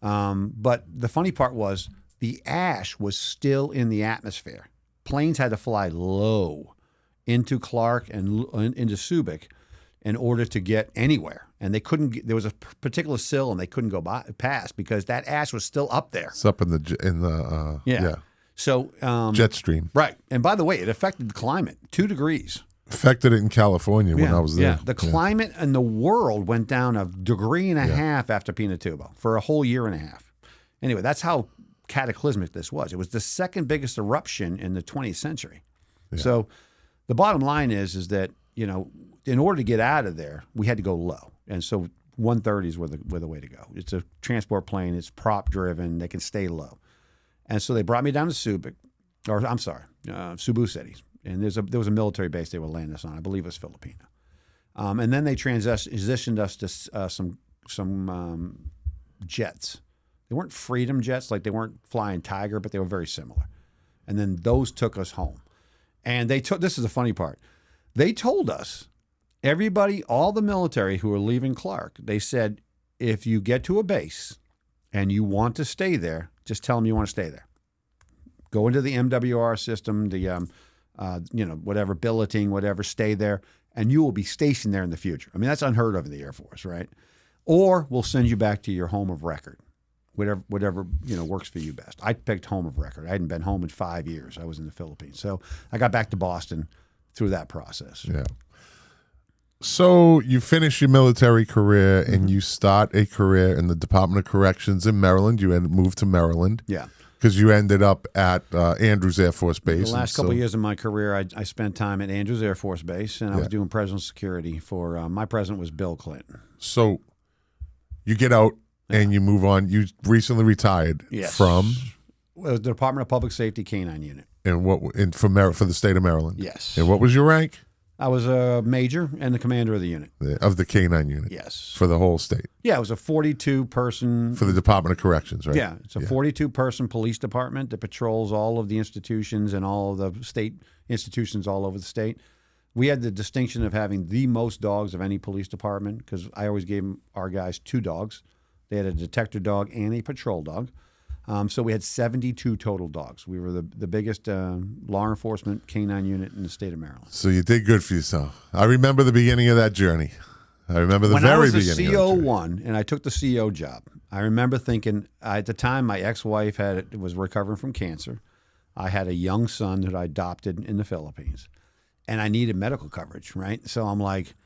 But the funny part was the ash was still in the atmosphere. Planes had to fly low into Clark and into Subic in order to get anywhere. And they couldn't there was a particular sill and they couldn't go past because that ash was still up there. It's up in the Yeah. So jet stream. right. And by the way, it affected the climate, 2 degrees. Affected it in California when I was there. Yeah. The climate in the world went down 1.5 degrees after Pinatubo for a whole year and a half. Anyway, that's how cataclysmic this was. It was the second biggest eruption in the 20th century. Yeah. So the bottom line is that, you know, in order to get out of there, we had to go low. And so 130s were the way to go. It's a transport plane. It's prop driven. They can stay low. And so they brought me down to Cebu City. And there was a military base they would land us on. I believe it was Filipino. And then they transitioned us to some jets. They weren't Freedom jets, like they weren't flying Tiger, but they were very similar. And then those took us home. And this is the funny part. They told us, everybody, all the military who were leaving Clark, they said, if you get to a base and you want to stay there, just tell them you want to stay there. Go into the MWR system, the whatever, billeting, whatever, stay there, and you will be stationed there in the future. I mean, that's unheard of in the Air Force, right? Or we'll send you back to your home of record, whatever works for you best. I picked home of record. I hadn't been home in 5 years. I was in the Philippines. So I got back to Boston through that process. Yeah. So you finish your military career and you start a career in the Department of Corrections in Maryland. You moved to Maryland. Yeah. Because you ended up at Andrews Air Force Base. The last couple of years of my career, I spent time at Andrews Air Force Base, and I was doing presidential security for, my president was Bill Clinton. So you get out and you move on. You recently retired from? It was the Department of Public Safety K-9 unit. And for the state of Maryland? Yes. And what was your rank? I was a major and the commander of the unit. Of the K-9 unit? Yes. For the whole state? Yeah, it was a 42-person... For the Department of Corrections, right? Yeah, it's a 42-person police department that patrols all of the institutions and all of the state institutions all over the state. We had the distinction of having the most dogs of any police department because I always gave our guys 2 dogs. They had a detector dog and a patrol dog. So we had 72 total dogs. We were the biggest law enforcement K-9 unit in the state of Maryland. So you did good for yourself. I remember the beginning of that journey. I remember the very beginning. When I was a CO1 and I took the CO job, I remember thinking, at the time my ex-wife was recovering from cancer. I had a young son that I adopted in the Philippines, and I needed medical coverage, right? So I'm like,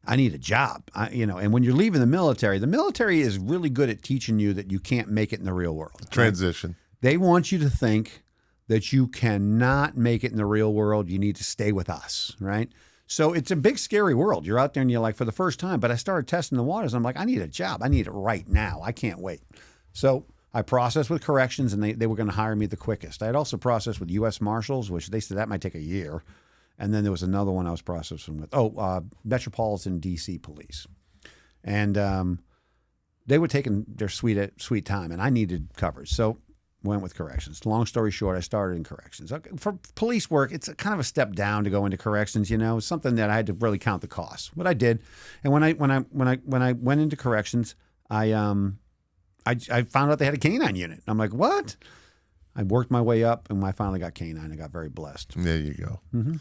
I need a job, and when you're leaving the military is really good at teaching you that you can't make it in the real world. Transition. Right? They want you to think that you cannot make it in the real world. You need to stay with us, right? So it's a big, scary world. You're out there and you're like, for the first time, but I started testing the waters. I'm like, I need a job. I need it right now. I can't wait. So I processed with corrections, and they were going to hire me the quickest. I had also processed with U.S. Marshals, which they said that might take a year. And then there was another one I was processing with. Metropolitan D.C. Police. And they were taking their sweet time, and I needed coverage. So went with corrections. Long story short, I started in corrections. For police work, it's kind of a step down to go into corrections, It's something that I had to really count the costs. What I did, and when I went into corrections, I found out they had a K-9 unit. I'm like, what? I worked my way up, and when I finally got K-9, I got very blessed. There you go. Mm-hmm.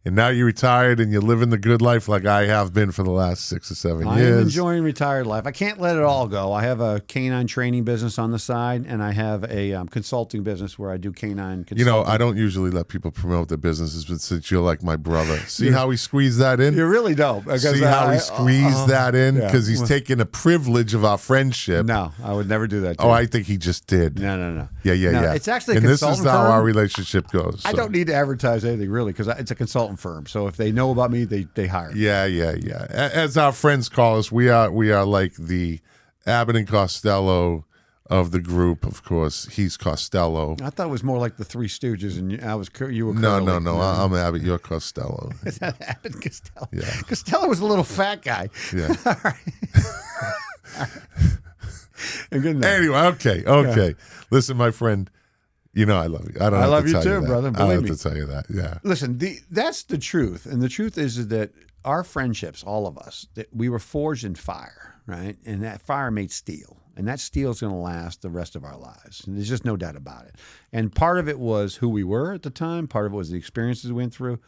And now you're retired and you're living the good life like I have been for the last 6 or 7 years. I am enjoying retired life. I can't let it all go. I have a K-9 training business on the side, and I have a consulting business where I do K-9 consulting. I don't usually let people promote their businesses, but since you're like my brother, see how he squeezed that in? You really don't. See how he squeezed that in? Because he's taking a privilege of our friendship. No, I would never do that to you. you. I think he just did. No. Yeah. It's actually a and consultant this is how firm. our relationship goes. So. I don't need to advertise anything, really, because it's a consultant firm. So if they know about me, they hire me. Yeah. As our friends call us, we are like the Abbott and Costello of the group. Of course, he's Costello. I thought it was more like the Three Stooges, and you were No. Curly. I'm Abbott. You're Costello. Is that Abbott and Costello? Yeah. Costello was a little fat guy. Yeah. All right. Good enough. Anyway, okay. Yeah. Listen, my friend. I love you. I love you too, brother. I don't have to tell you that. Yeah. Listen, that's the truth, and the truth is that our friendships, all of us, that we were forged in fire, right? And that fire made steel, and that steel is going to last the rest of our lives. And there's just no doubt about it. And part of it was who we were at the time. Part of it was the experiences we went through.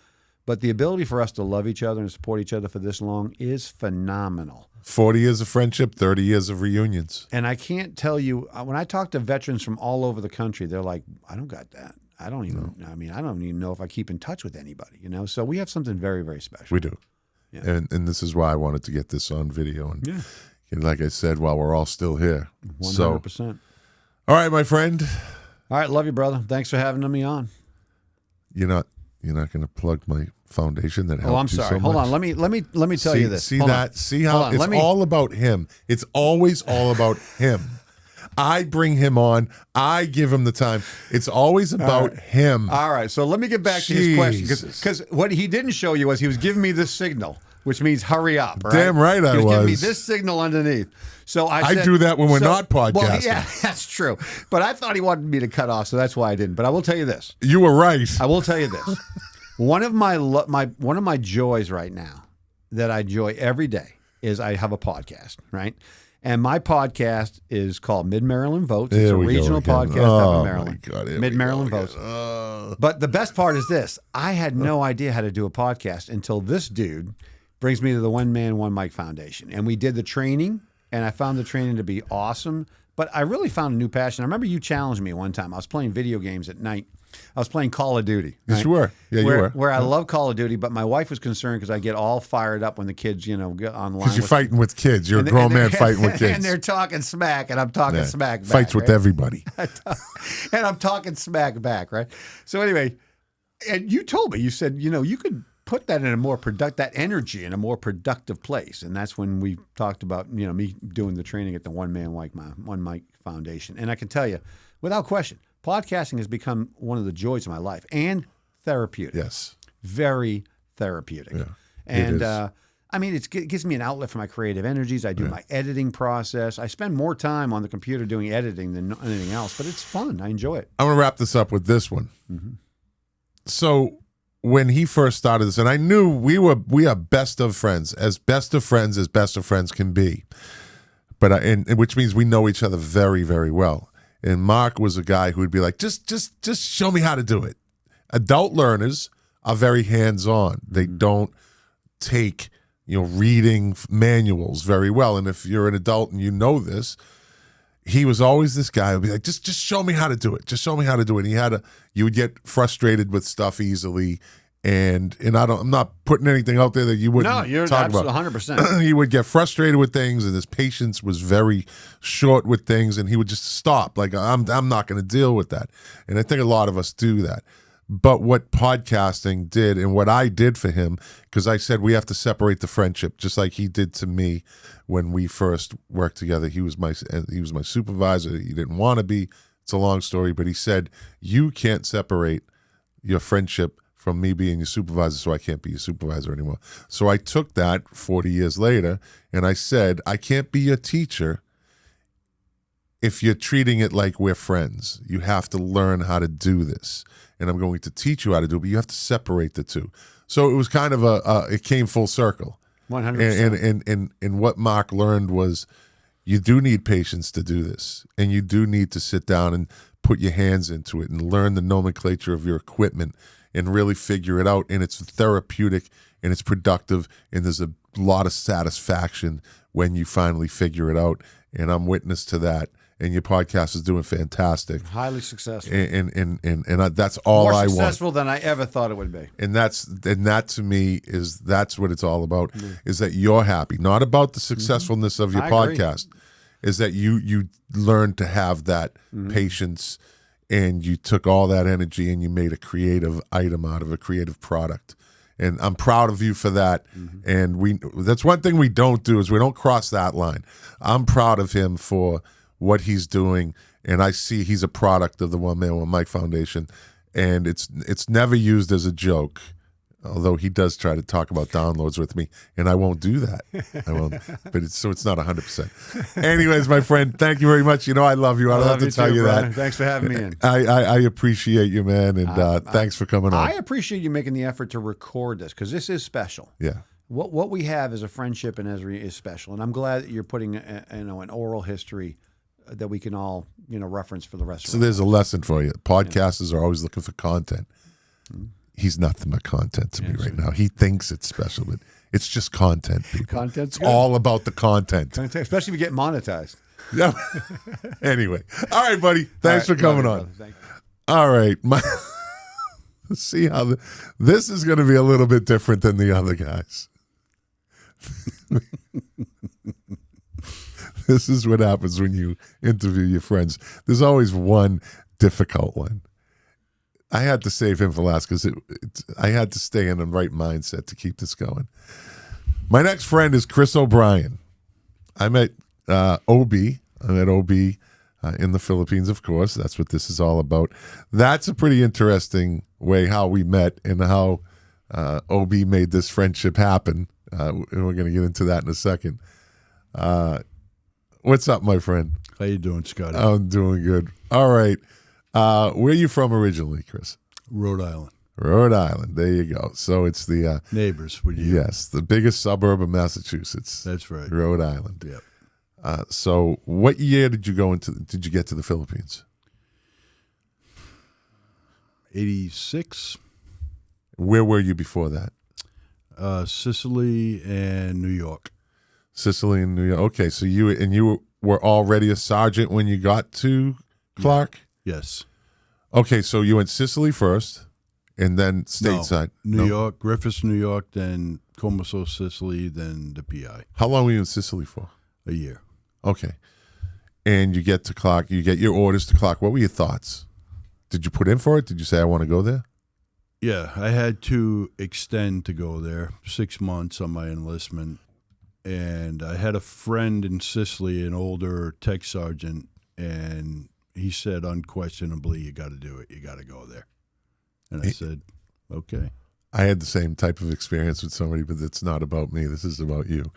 But the ability for us to love each other and support each other for this long is phenomenal. 40 years of friendship, 30 years of reunions. And I can't tell you, when I talk to veterans from all over the country, they're like, I don't got that. I don't even know if I keep in touch with anybody, So we have something very, very special. We do. Yeah. And this is why I wanted to get this on video. And like I said, while we're all still here. 100%. So, all right, my friend. All right, love you, brother. Thanks for having me on. You're not going to plug my foundation that helped you. I'm sorry. So Hold much. on. Let me tell you this. See that? See how it's all about him. It's always all about him. I bring him on. I give him the time. It's always about him. All right. So let me get back to his question, because what he didn't show you was he was giving me this signal which means hurry up. Right? Damn right I He was giving me was. this signal underneath. So I said, do that when we're not podcasting. Well, yeah, that's true. But I thought he wanted me to cut off, so that's why I didn't. But I will tell you this. You were right. I will tell you this. One of my joys right now that I enjoy every day is I have a podcast, right? And my podcast is called Mid Maryland Votes. It's Here a we go regional again. podcast up in Maryland. My God, here Mid we Maryland go Votes. again. But the best part is this: I had no idea how to do a podcast until this dude brings me to the One Man, One Mic Foundation, and we did the training, and I found the training to be awesome. But I really found a new passion. I remember you challenged me one time. I was playing video games at night. I was playing Call of Duty. Yes, right? you were. Yeah, you were. Where I love Call of Duty, but my wife was concerned because I get all fired up when the kids, get online. Because you're fighting with kids. You're a grown man fighting with kids. And they're talking smack, and I'm talking smack back. Fights with right? everybody. And I'm talking smack back, right? So anyway, and you told me, you said, you could put that in a more that energy in a more productive place. And that's when we talked about, me doing the training at the One Mic Foundation. And I can tell you, without question, podcasting has become one of the joys of my life and therapeutic. Yes. Very therapeutic. Yeah, and, it is. It gives me an outlet for my creative energies. I do my editing process. I spend more time on the computer doing editing than anything else, but it's fun. I enjoy it. I'm going to wrap this up with this one. Mm-hmm. So when he first started this, and I knew we are best of friends as best of friends can be, but which means we know each other very, very well. And Mark was a guy who would be like, just show me how to do it. Adult learners are very hands-on. They don't take, reading manuals very well. And if you're an adult and you know this, he was always this guy who would be like, just show me how to do it. Just show me how to do it. And you would get frustrated with stuff easily. And I'm not putting anything out there that you wouldn't No, you're talk absolutely about. 100%. He would get frustrated with things, and his patience was very short with things, and he would just stop. Like, I'm not going to deal with that. And I think a lot of us do that. But what podcasting did, and what I did for him, because I said we have to separate the friendship, just like he did to me when we first worked together. He was my supervisor. He didn't want to be. It's a long story, but he said you can't separate your friendship from me being your supervisor, so I can't be your supervisor anymore. So I took that 40 years later, and I said, I can't be your teacher if you're treating it like we're friends. You have to learn how to do this, and I'm going to teach you how to do it, but you have to separate the two. So it was kind of it came full circle. 100%. And what Mark learned was you do need patience to do this, and you do need to sit down and put your hands into it and learn the nomenclature of your equipment and really figure it out. And it's therapeutic and it's productive, and there's a lot of satisfaction when you finally figure it out. And I'm witness to that. And your podcast is doing fantastic. Highly successful. And that's all More I want. successful than I ever thought it would be. And that to me that's what it's all about, is that you're happy. Not about the successfulness of your I agree. podcast. Is that you learn to have that patience, and you took all that energy and you made a creative item out of a creative product. And I'm proud of you for that. And that's one thing we don't do, is we don't cross that line. I'm proud of him for what he's doing, and I see he's a product of the One Man, One Mic Foundation, and it's never used as a joke, although he does try to talk about downloads with me, and I won't do that. I won't. But it's not 100%. Anyways, my friend, thank you very much. I love you. I don't have to tell you brother. that. Thanks for having me in. I appreciate you, man, and thanks for coming on. I appreciate you making the effort to record this, because this is special. Yeah. What we have as a friendship in Esri is special, and I'm glad that you're putting an oral history that we can all reference for the rest of So our there's a lesson for you. Podcasters are always looking for content. He's nothing but content to me right now. He thinks it's special, but it's just content, people. Content's It's good. all about the content. Especially if you get monetized. Yeah. Anyway. All right, buddy. Thanks for coming on. Thank you. All right. See how this is going to be a little bit different than the other guys. This is what happens when you interview your friends. There's always one difficult one. I had to save him for last because I had to stay in the right mindset to keep this going. My next friend is Chris O'Brien. I met OB. I met OB in the Philippines, of course. That's what this is all about. That's a pretty interesting way how we met and how OB made this friendship happen. We're going to get into that in a second. What's up, my friend? How you doing, Scotty? I'm doing good. All right. Where are you from originally, Chris? Rhode Island. Rhode Island. There you go. So it's the Neighbors with you. yes, the biggest suburb of Massachusetts. That's right. Rhode Island. Yep. So what year did you did you get to the Philippines? 86. Where were you before that? Sicily and New York. Sicily and New York. Okay, so you were already a sergeant when you got to Clark? Yes. Okay, so you went Sicily first and then stateside. New York, Griffiths, New York, then Comaso, Sicily, then the PI. How long were you in Sicily for? A year. Okay. And you get to Clark, you get your orders to Clark. What were your thoughts? Did you put in for it? Did you say, I want to go there? Yeah, I had to extend to go there 6 months on my enlistment. And I had a friend in Sicily, an older tech sergeant, and he said unquestionably, you got to do it. You got to go there. And I said, okay. I had the same type of experience with somebody, but it's not about me. This is about you.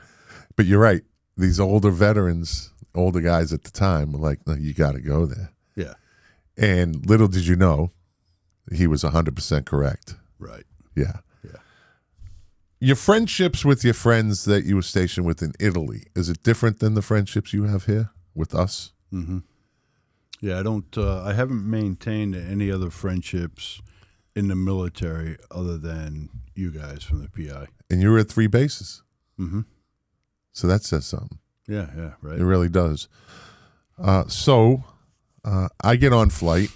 But you're right. These older veterans, older guys at the time were like, no, you got to go there. Yeah. And little did you know, he was 100% correct. Right. Yeah. Yeah. Your friendships with your friends that you were stationed with in Italy, is it different than the friendships you have here with us? Mm-hmm. Yeah, I haven't maintained any other friendships in the military other than you guys from the PI. And you were at 3 bases. Mm-hmm. So that says something. Yeah, right. It really does. So I get on flight,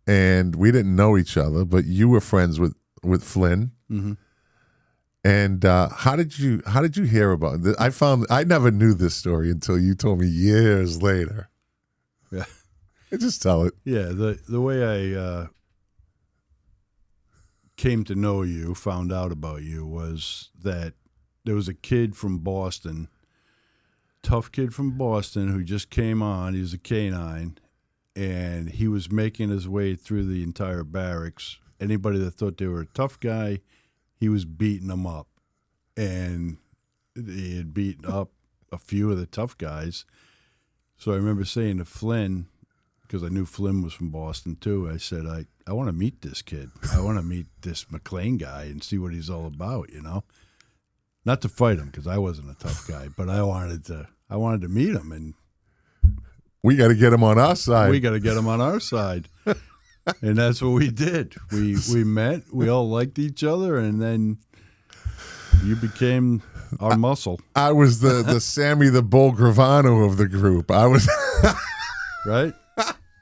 and we didn't know each other, but you were friends with Flynn. Mm-hmm. And how did you hear about it? I never knew this story until you told me years later. Yeah. Just tell it. Yeah, the way I came to know you, found out about you, was that there was a kid from Boston, tough kid from Boston, who just came on. He was a K-9, and he was making his way through the entire barracks. Anybody that thought they were a tough guy, he was beating them up. And he had beaten up a few of the tough guys. So I remember saying to Flynn, because I knew Flynn was from Boston too, I said, I want to meet this kid. I want to meet this McLean guy and see what he's all about, you know? Not to fight him, because I wasn't a tough guy, but I wanted to meet him, and we got to get him on our side. we got to get him on our side. And that's what we did. We met, we all liked each other, and then you became our muscle. I was the Sammy the Bull Gravano of the group. I was Right?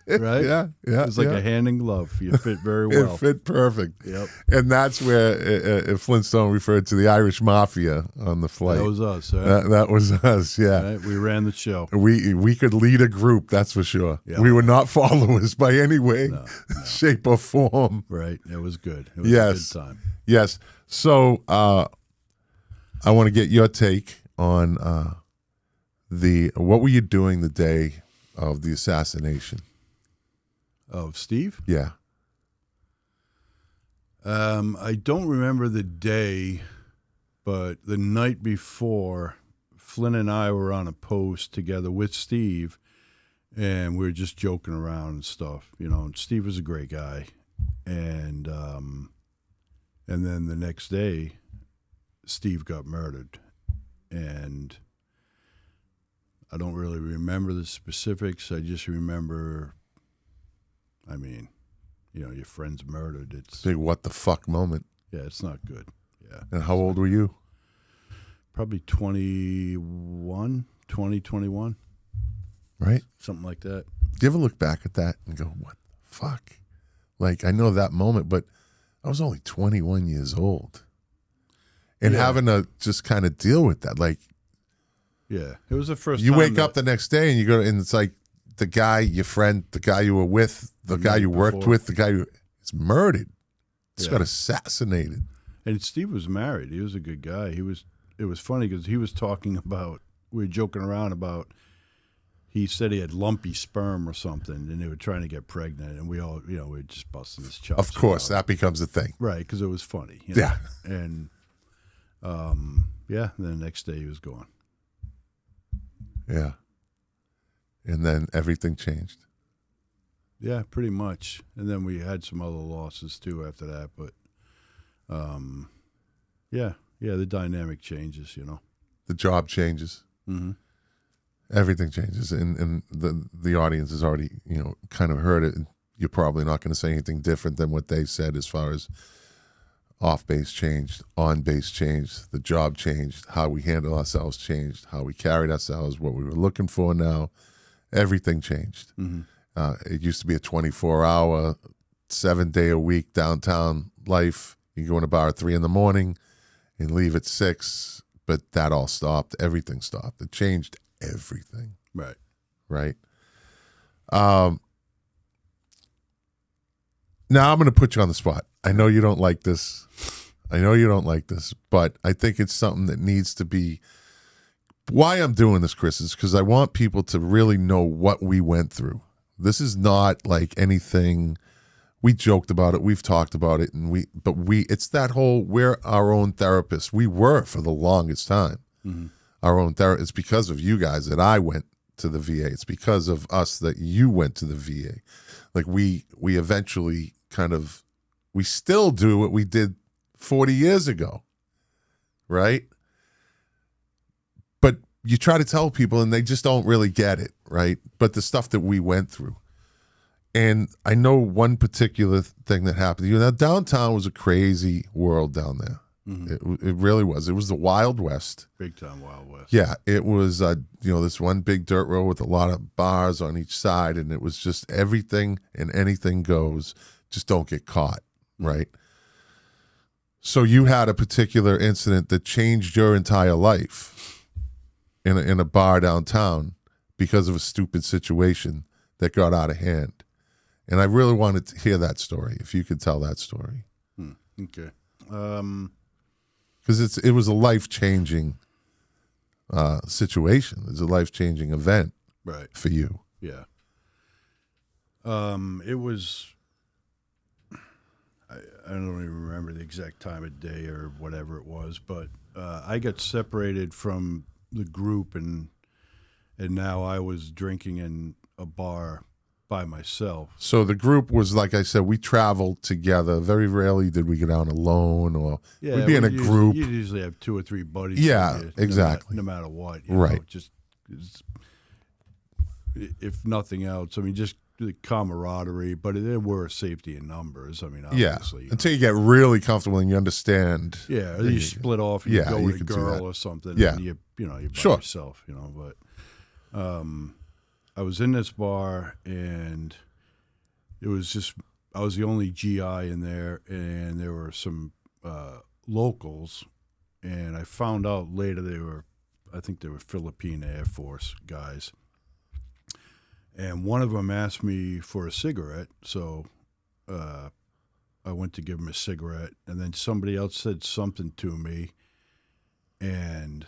Right? Yeah. It was like a hand in glove. You fit very well. It fit perfect. Yep. And that's where Flintstone referred to the Irish Mafia on the flight. That was us, right? That was us, yeah. Right? We ran the show. We could lead a group, that's for sure. Yeah. We were not followers by any way, shape, or form. Right. It was good. It was Yes. a good time. Yes. So I want to get your take on what were you doing the day of the assassination? Of Steve? Yeah. I don't remember the day, but the night before, Flynn and I were on a post together with Steve, and we were just joking around and stuff. You know, and Steve was a great guy. And then the next day, Steve got murdered. And I don't really remember the specifics. I just remember, your friend's murdered. It's Big what the fuck moment. Yeah, it's not good. Yeah. And how old were you? Probably 21. Right? Something like that. Do you ever look back at that and go, what the fuck? Like, I know that moment, but I was only 21 years old. And having to just kind of deal with that. Like, yeah, it was the first you time wake up the next day and you go, and it's like the guy, your friend, the guy you were with, the guy you worked with, the guy who is murdered. Just got assassinated. And Steve was married. He was a good guy. It was funny because he was talking about, we were joking around about, he said he had lumpy sperm or something, and they were trying to get pregnant, and we all, we were just busting his chops. Of course, that becomes a thing. Right, because it was funny. You know? Yeah. And Yeah, and then the next day he was gone. Yeah. And then everything changed. Yeah, pretty much. And then we had some other losses too after that, but yeah, the dynamic changes, you know. The job changes. Mm-hmm. Everything changes, and the audience has already, kind of heard it. And you're probably not going to say anything different than what they said as far as off base changed, on base changed, the job changed, how we handle ourselves changed, how we carried ourselves, what we were looking for now. Everything changed. Mm-hmm. It used to be a 24-hour, 7-day-a-week downtown life. You go in a bar at 3 a.m. and leave at 6, but that all stopped. Everything stopped. It changed everything. Right. Right. Now I'm going to put you on the spot. I know you don't like this. But I think it's something that needs to be. Why I'm doing this, Chris, is because I want people to really know what we went through. This is not like anything. We joked about it. We've talked about it, it's that whole, we're our own therapists. We were for the longest time. Mm-hmm. Our own therapist. It's because of you guys that I went to the VA. It's because of us that you went to the VA. Like we eventually we still do what we did 40 years ago, right? But you try to tell people and they just don't really get it, right? But the stuff that we went through. And I know one particular thing that happened to you. Now, downtown was a crazy world down there. Mm-hmm. It really was. It was the Wild West. Big time Wild West. Yeah, it was, this one big dirt road with a lot of bars on each side, and it was just everything and anything goes. Just don't get caught, right? So you had a particular incident that changed your entire life in a bar downtown because of a stupid situation that got out of hand. And I really wanted to hear that story, if you could tell that story. Okay. Because it was a life-changing situation. It's a life-changing event for you. Yeah. It was, I don't even remember the exact time of day or whatever it was, but I got separated from the group, and now I was drinking in a bar by myself. So the group was, like I said, we traveled together. Very rarely did we go down alone, or we'd be in a group. You usually have 2 or 3 buddies. Yeah, exactly. No matter what. Right. Just if nothing else, I mean, just the camaraderie, but there were safety in numbers. I mean, obviously. Yeah, until you get really comfortable and you understand. Yeah, you split off and you go with a girl or something. Yeah. And you're by yourself, but I was in this bar, and it was just, I was the only GI in there, and there were some locals, and I found out later I think they were Philippine Air Force guys, and one of them asked me for a cigarette, so I went to give him a cigarette, and then somebody else said something to me, and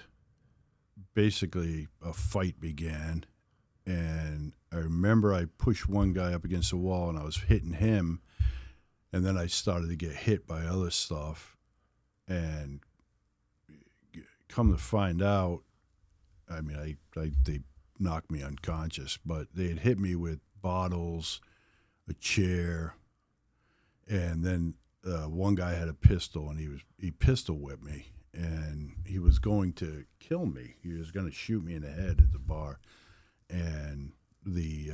basically a fight began. And I remember I pushed one guy up against the wall, and I was hitting him, and then I started to get hit by other stuff. And come to find out, I mean, they knocked me unconscious, but they had hit me with bottles, a chair, and then one guy had a pistol, and he pistol whipped me, and he was going to kill me. He was going to shoot me in the head at the bar. And the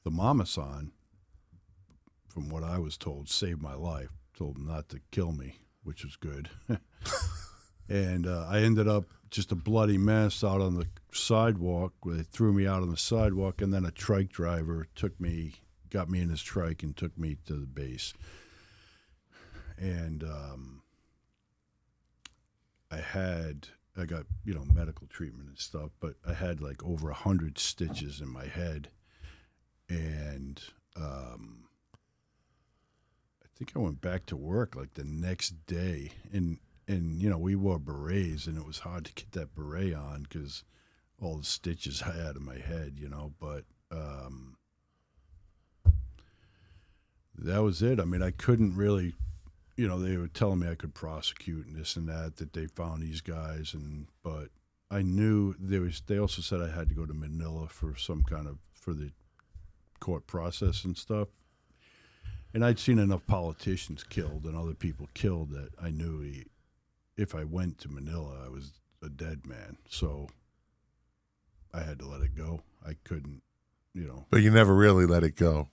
mama-san, from what I was told, saved my life. Told him not to kill me, which was good. And I ended up just a bloody mess out on the sidewalk, where they threw me out on the sidewalk, and then a trike driver got me in his trike and took me to the base. And I got, medical treatment and stuff, but I had like over 100 stitches in my head. And I think I went back to work like the next day. And we wore berets, and it was hard to get that beret on because all the stitches I had in my head, but that was it. I mean, I couldn't really you know, they were telling me I could prosecute and this and that they found these guys, but I knew they also said I had to go to Manila for the court process and stuff. And I'd seen enough politicians killed and other people killed that I knew if I went to Manila, I was a dead man. So I had to let it go. I couldn't, you know. But you never really let it go.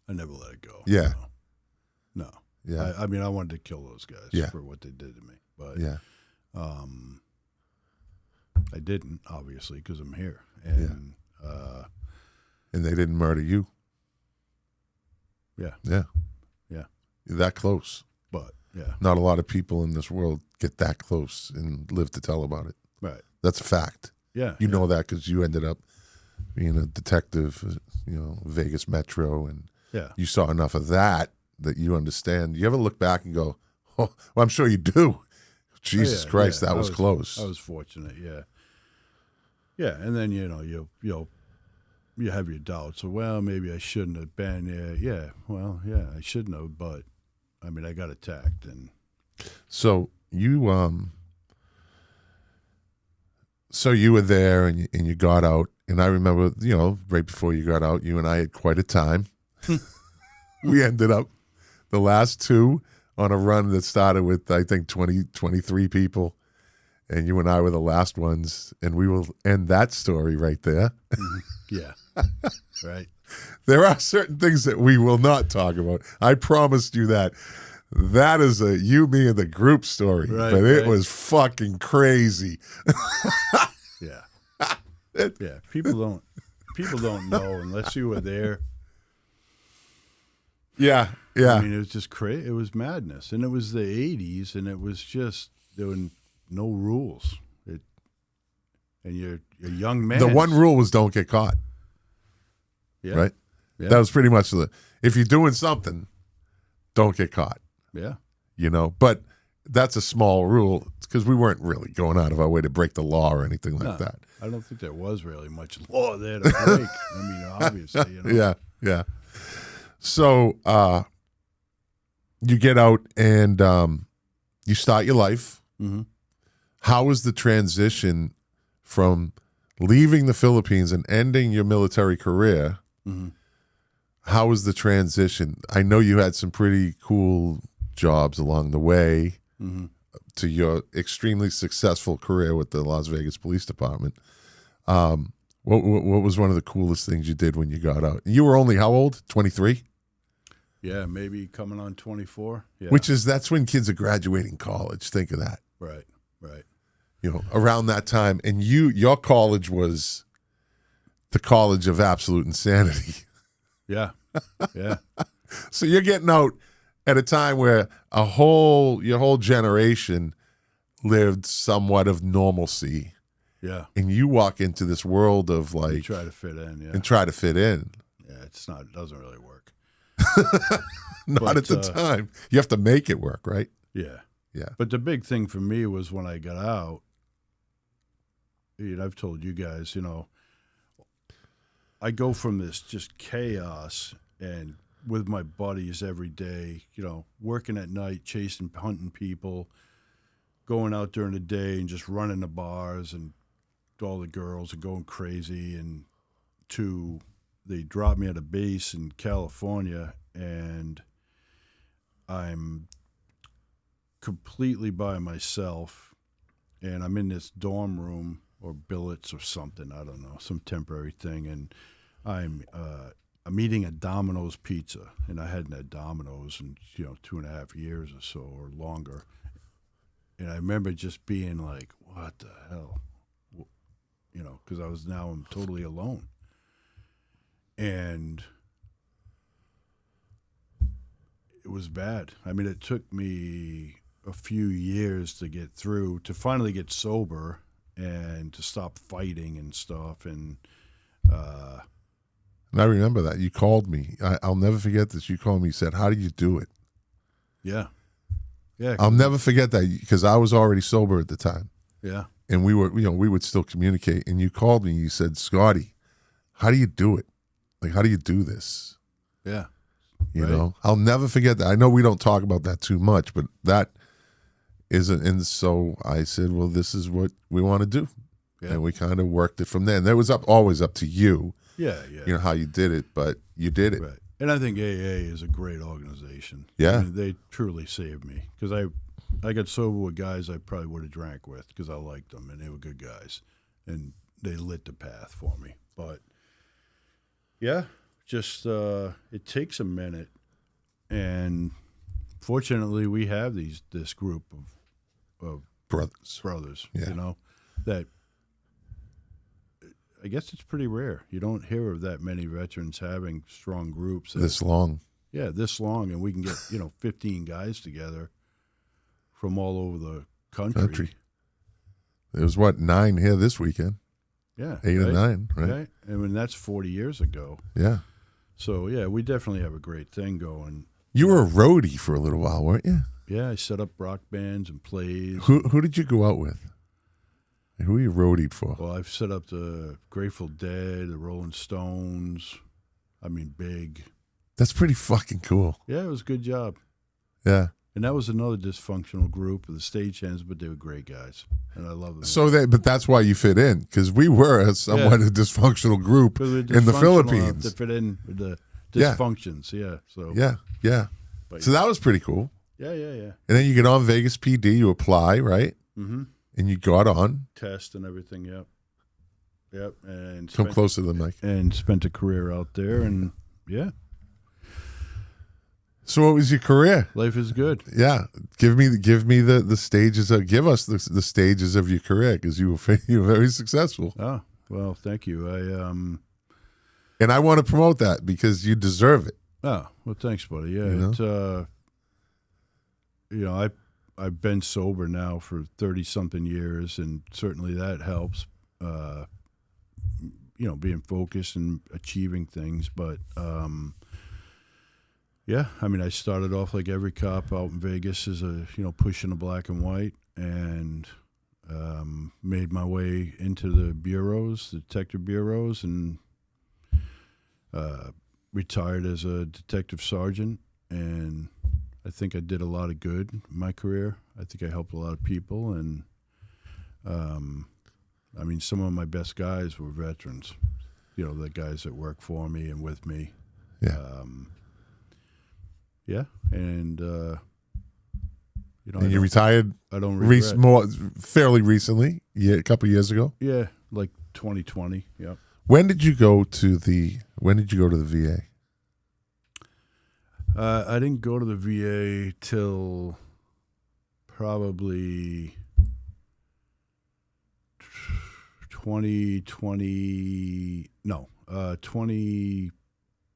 I never let it go. Yeah. No. Yeah. I mean, I wanted to kill those guys for what they did to me. But yeah. I didn't, obviously, because I'm here. And and they didn't murder you. Yeah. Yeah. Yeah. You're that close. But, yeah. Not a lot of people in this world get that close and live to tell about it. Right. That's a fact. Yeah. You know that because you ended up being a detective, you know, Vegas Metro, and you saw enough of that you understand. You ever look back and go, oh, well, I'm sure you do. Jesus Christ, that was close. I was fortunate, yeah. Yeah, and then, you know, you have your doubts. So, well, maybe I shouldn't have been there. Yeah, well, yeah, I shouldn't have, but, I mean, I got attacked. And So you were there and you got out, and I remember, you know, right before you got out, you and I had quite a time. We ended up the last two on a run that started with, I think, 23 people, and you and I were the last ones, and we will end that story right there. Yeah, right. There are certain things that we will not talk about. I promised you that. That is a you, me, and the group story, Right, but it right. was fucking crazy. Yeah. Yeah, people don't know unless you were there. Yeah, yeah. I mean, it was just crazy. It was madness. And it was the 80s, and it was just, there were no rules. And you're a young man. The one rule was don't get caught, Yeah. right? Yeah. That was pretty much if you're doing something, don't get caught, Yeah. you know? But that's a small rule because we weren't really going out of our way to break the law or anything like No, that. I don't think there was really much law there to break. I mean, obviously, you know. Yeah, yeah. So you get out and you start your life. Mm-hmm. How was the transition from leaving the Philippines and ending your military career? Mm-hmm. How was the transition? I know you had some pretty cool jobs along the way to your extremely successful career with the Las Vegas Police Department. What was one of the coolest things you did when you got out? You were only how old? 23? Yeah, maybe coming on 24. Yeah. That's when kids are graduating college. Think of that. Right, right. You know, around that time. And your college was the college of absolute insanity. Yeah, yeah. So you're getting out at a time where your whole generation lived somewhat of normalcy. Yeah. And you walk into this world of You like try to fit in, yeah. and try to fit in. Yeah, it doesn't really work. Not But, at the time. You have to make it work, right? Yeah. Yeah. But the big thing for me was when I got out, I've told you guys, you know, I go from this just chaos and with my buddies every day, you know, working at night, chasing, hunting people, going out during the day and just running the bars and all the girls and going crazy, and they dropped me at a base in California and I'm completely by myself and I'm in this dorm room or billets or something, I don't know, some temporary thing, and I'm eating a Domino's pizza, and I hadn't had Domino's in 2.5 years or so or longer, and I remember just being like, what the hell, you know, because I'm totally alone, and it was bad. I mean, it took me a few years to finally get sober and to stop fighting and stuff. And I remember that. You called me. I'll never forget this. You called me, you said, how do you do it? yeah. Yeah. I'll never forget that because I was already sober at the time. Yeah. And we would still communicate. And you called me and you said, Scotty, how do you do it? Like, how do you do this? Yeah. You Right. know, I'll never forget that. I know we don't talk about that too much, but that isn't. And so I said, well, this is what we want to do. Yeah. And we kind of worked it from there. And that was always up to you, Yeah. you know, how you did it, but you did it. Right. And I think AA is a great organization. Yeah. I mean, they truly saved me because I got sober with guys I probably would have drank with because I liked them and they were good guys and they lit the path for me. But yeah, just it takes a minute, and fortunately we have this group of Brothers. Yeah. you know, that I guess it's pretty rare. You don't hear of that many veterans having strong groups This long. yeah, this long, and we can get 15 guys together from all over the country. There was 9 here this weekend? Yeah, 8 right? and 9, right? I mean, that's 40 years ago. Yeah. So yeah, we definitely have a great thing going. You were a roadie for a little while, weren't you? Yeah, I set up rock bands and plays. Who did you go out with? Who were you roadied for? Well, I've set up the Grateful Dead, the Rolling Stones. I mean, big. That's pretty fucking cool. Yeah, it was a good job. Yeah. And that was another dysfunctional group of the stagehands, but they were great guys, and I love them. But that's why you fit in, because we were a somewhat a dysfunctional group Because we're in the dysfunctional Philippines. to fit in with the Yeah. dysfunctions. Yeah. So Yeah. But- So that was pretty cool. yeah. And then you get on Vegas PD, you apply, right? Mm-hmm. And you got on. Test and everything. Yep. And Come closer to the mic. and spent a career out there, and yeah, So what was your career? life is good. Yeah, give me the stages. Give us the stages of your career, because you were very successful, Oh well, thank you. and I want to promote that because you deserve it. Oh well, thanks, buddy. Yeah, You know? I've been sober now for 30-something years, and certainly that helps. Being focused and achieving things, but. Yeah, I mean, I started off like every cop out in Vegas as pushing the black and white, and made my way into the bureaus, the detective bureaus, and retired as a detective sergeant. And I think I did a lot of good in my career. I think I helped a lot of people, and I mean, some of my best guys were veterans. The guys that work for me and with me. Yeah. Yeah, and And you retired I don't regret. fairly recently, a couple of years ago. Yeah, like 2020. Yeah. When did you go to the VA? I didn't go to the VA till probably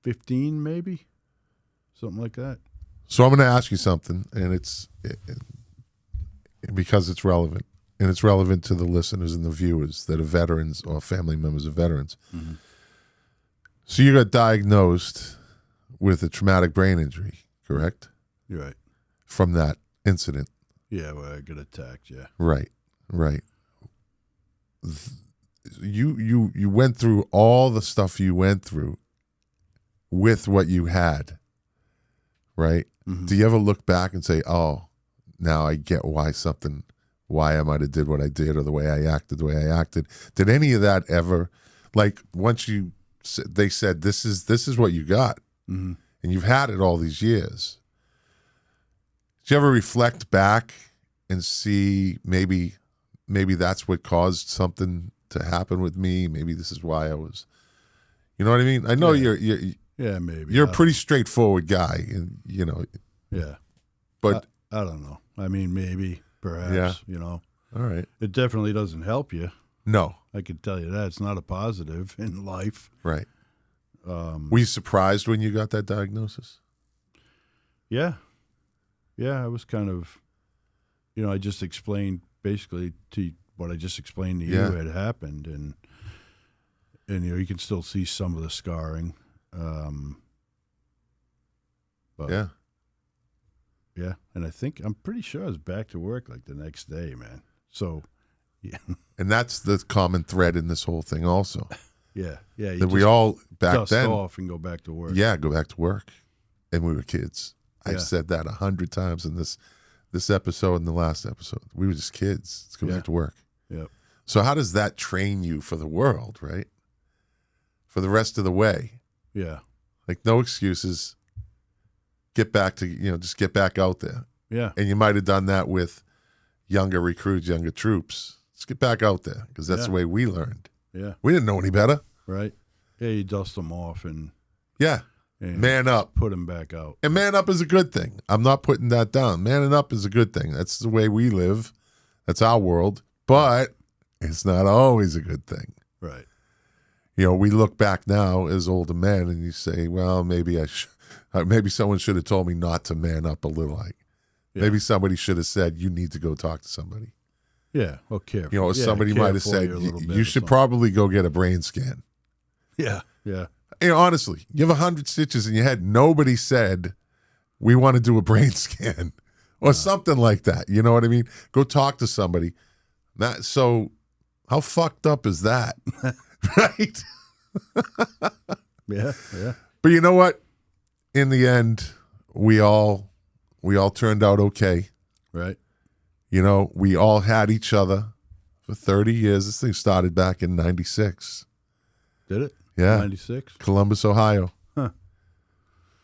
2015 maybe. Something like that. So I'm going to ask you something, and because it's relevant, and it's relevant to the listeners and the viewers that are veterans or family members of veterans. Mm-hmm. So you got diagnosed with a traumatic brain injury, correct? You're right. From that incident. Yeah, well, I got attacked, yeah. Right. You went through all the stuff you went through with what you had, right? Mm-hmm. Do you ever look back and say, "Oh, now I get why I might have did what I did, or the way I acted the way I acted"? Did any of that ever, like, once they said this is what you got, Mm-hmm. and you've had it all these years? Did you ever reflect back and see maybe that's what caused something to happen with me? Maybe this is why I was, you know what I mean? I know Yeah. you're Yeah, maybe. a pretty straightforward guy, and Yeah. but I don't know. I mean, maybe, perhaps, all right. It definitely doesn't help you. No, I can tell you that. It's not a positive in life. right. Were you surprised when you got that diagnosis? Yeah. Yeah, I was kind of, I just explained basically to what I just explained to you Yeah. had happened. And you can still see some of the scarring. But Yeah. Yeah. And I'm pretty sure I was back to work like the next day, man. So, yeah. And that's the common thread in this whole thing also. Yeah. Yeah. You That we just all back dust then, off and go back to work. yeah, go back to work. and we were kids. Yeah. I've said that 100 times in this episode and the last episode. We were just kids. Let's go back to work. Yep. So how does that train you for the world, right? For the rest of the way. Yeah. Like, no excuses. Get back to, just get back out there. Yeah. And you might have done that with younger recruits, younger troops. Let's get back out there, because that's the way we learned. Yeah. We didn't know any better. Right. Yeah, you dust them off and Man up. put them back out. And man up is a good thing. I'm not putting that down. Manning up is a good thing. That's the way we live. That's our world. But it's not always a good thing. Right. We look back now as older men and you say, well, maybe maybe someone should have told me not to man up a little. Maybe somebody should have said, you need to go talk to somebody. Yeah. Well, careful. Somebody might have said, you should probably go get a brain scan. Yeah. Yeah. Honestly, you have 100 stitches in your head. Nobody said, we want to do a brain scan or something like that. You know what I mean? Go talk to somebody. So how fucked up is that? Right? Yeah. Yeah. But you know what? In the end, we all turned out okay. Right. We all had each other for 30 years. This thing started back in 96. Did it? Yeah. 96? Columbus, Ohio. Huh.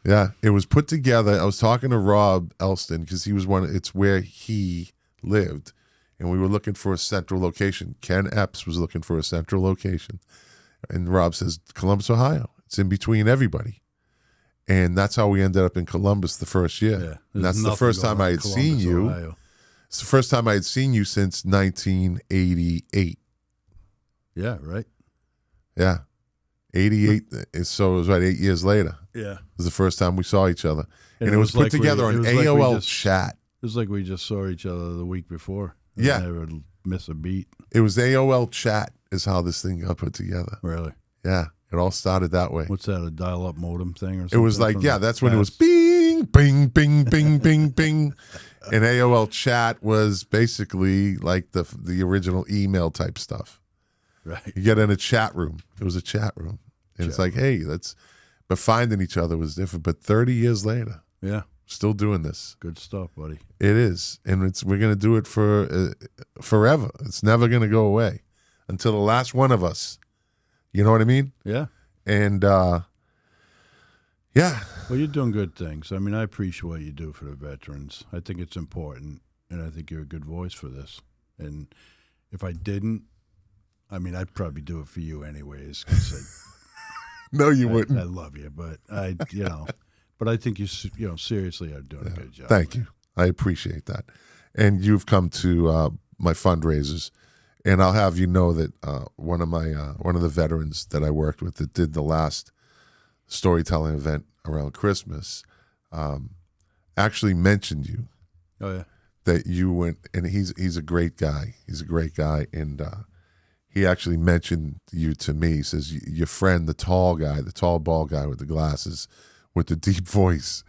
Yeah. It was put together. I was talking to Rob Elston because he was it's where he lived. And we were looking for a central location. Ken Epps was looking for a central location. And Rob says, Columbus, Ohio. It's in between everybody. And that's how we ended up in Columbus the first year. Yeah. And that's the first time I had seen you. Ohio. It's the first time I had seen you since 1988. Yeah, right. Yeah. 88. So it was 8 years later. Yeah. It was the first time we saw each other. And it was like put together on AOL chat. It was like we just saw each other the week before. Yeah. Never miss a beat. It was AOL chat is how this thing got put together. Really? Yeah. It all started that way. What's that, a dial-up modem thing or something? It was like, that's when it was bing, bing, bing, bing, bing, bing. And AOL chat was basically like the original email type stuff. Right. You get in a chat room. It was a chat room. And it's like, hey, but finding each other was different. But 30 years later, Yeah. still doing this. Good stuff, buddy. It is. And we're going to do it for forever. It's never going to go away until the last one of us. You know what I mean? Yeah. And, yeah. Well, you're doing good things. I mean, I appreciate what you do for the veterans. I think it's important, and I think you're a good voice for this. And if I didn't, I mean, I'd probably do it for you anyways. 'Cause No, you wouldn't. I love you, but but I think you seriously are doing a good job. Thank you. I appreciate that. And you've come to my fundraisers, and I'll have you know that one of the veterans that I worked with that did the last storytelling event around Christmas actually mentioned you. Oh yeah. That you went, and he's a great guy. He's a great guy, and he actually mentioned you to me. He says, your friend, the tall bald guy with the glasses, with the deep voice,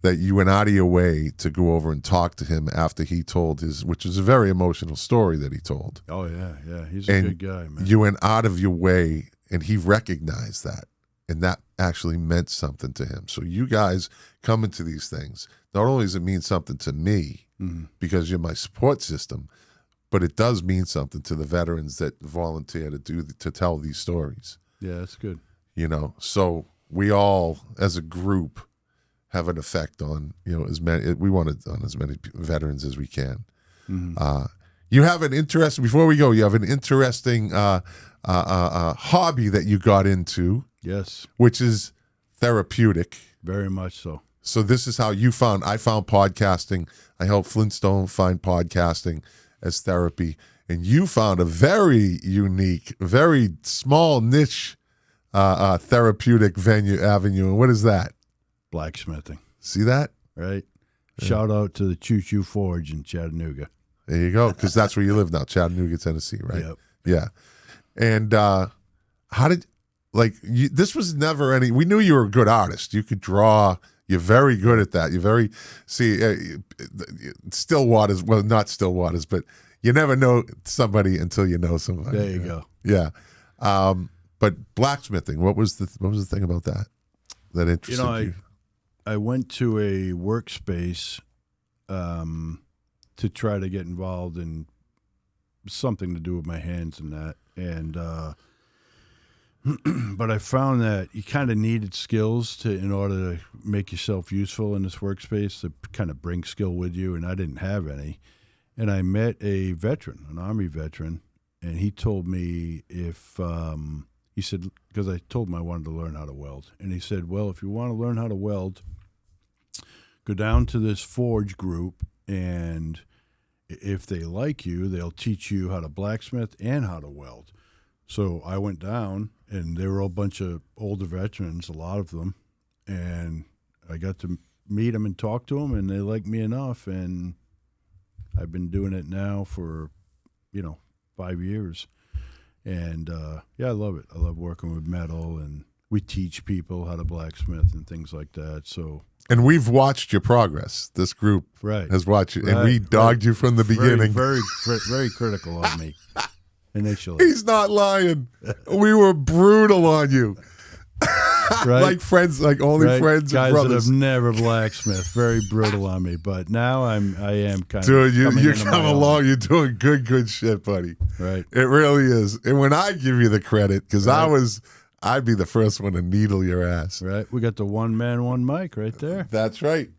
that you went out of your way to go over and talk to him after he told which was a very emotional story that he told. Oh, yeah, yeah. He's a good guy, man. You went out of your way, and he recognized that, and that actually meant something to him. So you guys come into these things. Not only does it mean something to me, because you're my support system, but it does mean something to the veterans that volunteer to tell these stories. Yeah, that's good. So we all, as a group, have an effect on we want it on as many veterans as we can. You have an interesting. Before we go, you have an interesting hobby that you got into. Yes, which is therapeutic. Very much so. So this is how I found podcasting. I helped Flintstone find podcasting as therapy, and you found a very unique, very small niche therapeutic avenue. And what is that? Blacksmithing. See that? Right. Yeah. Shout out to the Choo Choo Forge in Chattanooga. There you go, because that's where you live now, Chattanooga, Tennessee, right? Yep. Yeah. And how did this was never any? We knew you were a good artist. You could draw. You're very good at that. You're very still waters. Well, not still waters, but you never know somebody until you know somebody. There you go. Yeah. But blacksmithing. What was the thing about that interested you? I went to a workspace to try to get involved in something to do with my hands and that. And but I found that you kind of needed skills in order to make yourself useful in this workspace, to kind of bring skill with you, and I didn't have any. And I met a veteran, an Army veteran, and he told me if he said, because I told him I wanted to learn how to weld, and he said, well, if you want to learn how to weld, go down to this forge group, and if they like you, they'll teach you how to blacksmith and how to weld. So I went down, and they were all a bunch of older veterans, a lot of them, and I got to meet them and talk to them, and they liked me enough, and I've been doing it now for, 5 years. And, I love it. I love working with metal, and we teach people how to blacksmith and things like that. So, And we've watched your progress. This group has watched you, and we dogged you from the beginning. Very, very critical of me initially. He's not lying. We were brutal on you. Right? Like friends, like only friends Guys and brothers. that have never blacksmithed, very brutal on me. But now I am kind Dude, of you into come my own. along. You're doing good shit, buddy. Right. It really is. And when I give you the credit, because I'd be the first one to needle your ass. Right. We got the one man, one mic right there. That's right.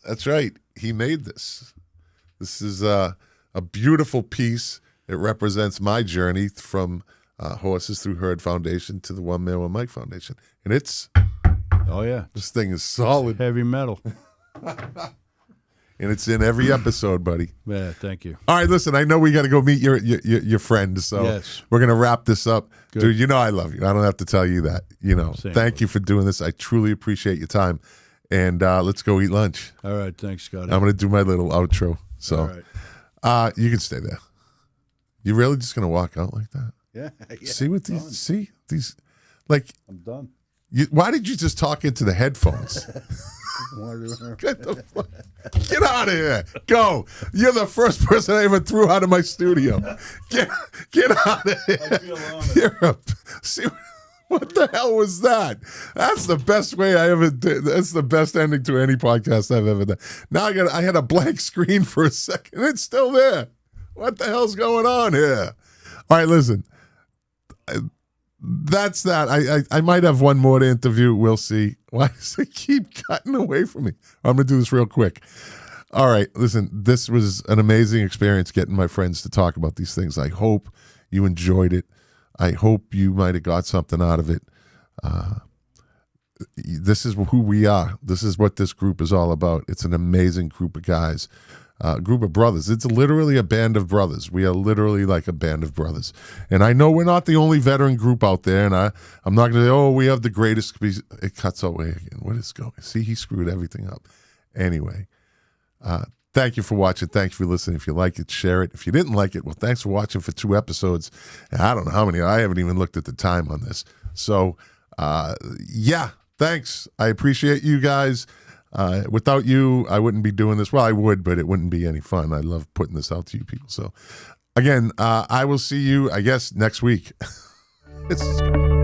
That's right. He made this. This is a beautiful piece. It represents my journey from Horses Through Herd Foundation to the One Man, One Mic Foundation. And Oh, yeah. this thing is solid. Heavy metal. And it's in every episode, buddy. Yeah, thank you. All right, listen, I know we got to go meet your friend, so Yes. we're going to wrap this up. Good. Dude, you know I love you. I don't have to tell you that. Same. Thank you for doing this. I truly appreciate your time. And let's go eat lunch. All right. Thanks, Scotty. I'm going to do my little outro. So All right. you can stay there. You really just going to walk out like that? Yeah. See what these, like, I'm done. why did you just talk into the headphones? Get the fuck, get out of here. Go. You're the first person I ever threw out of my studio. Get out of here. I feel honored. See, what the hell was that? That's the best way I ever did. That's the best ending to any podcast I've ever done. Now I had a blank screen for a second. It's still there. What the hell's going on here? All right, listen. That's that. I might have one more to interview. We'll see. Why does it keep cutting away from me? I'm going to do this real quick. All right, listen, this was an amazing experience getting my friends to talk about these things. I hope you enjoyed it. I hope you might have got something out of it. This is who we are. This is what this group is all about. It's an amazing group of guys. Group of brothers. It's literally a band of brothers. We are literally like a band of brothers. And I know we're not the only veteran group out there, and I'm not going to say, we have the greatest. It cuts away again. What is going? See, he screwed everything up. Anyway, thank you for watching. Thank you for listening. If you like it, share it. If you didn't like it, well, thanks for watching for 2 episodes. I don't know how many. I haven't even looked at the time on this. So, thanks. I appreciate you guys. Without you, I wouldn't be doing this. Well, I would, but it wouldn't be any fun. I love putting this out to you people. So, again, I will see you, I guess, next week. This is great.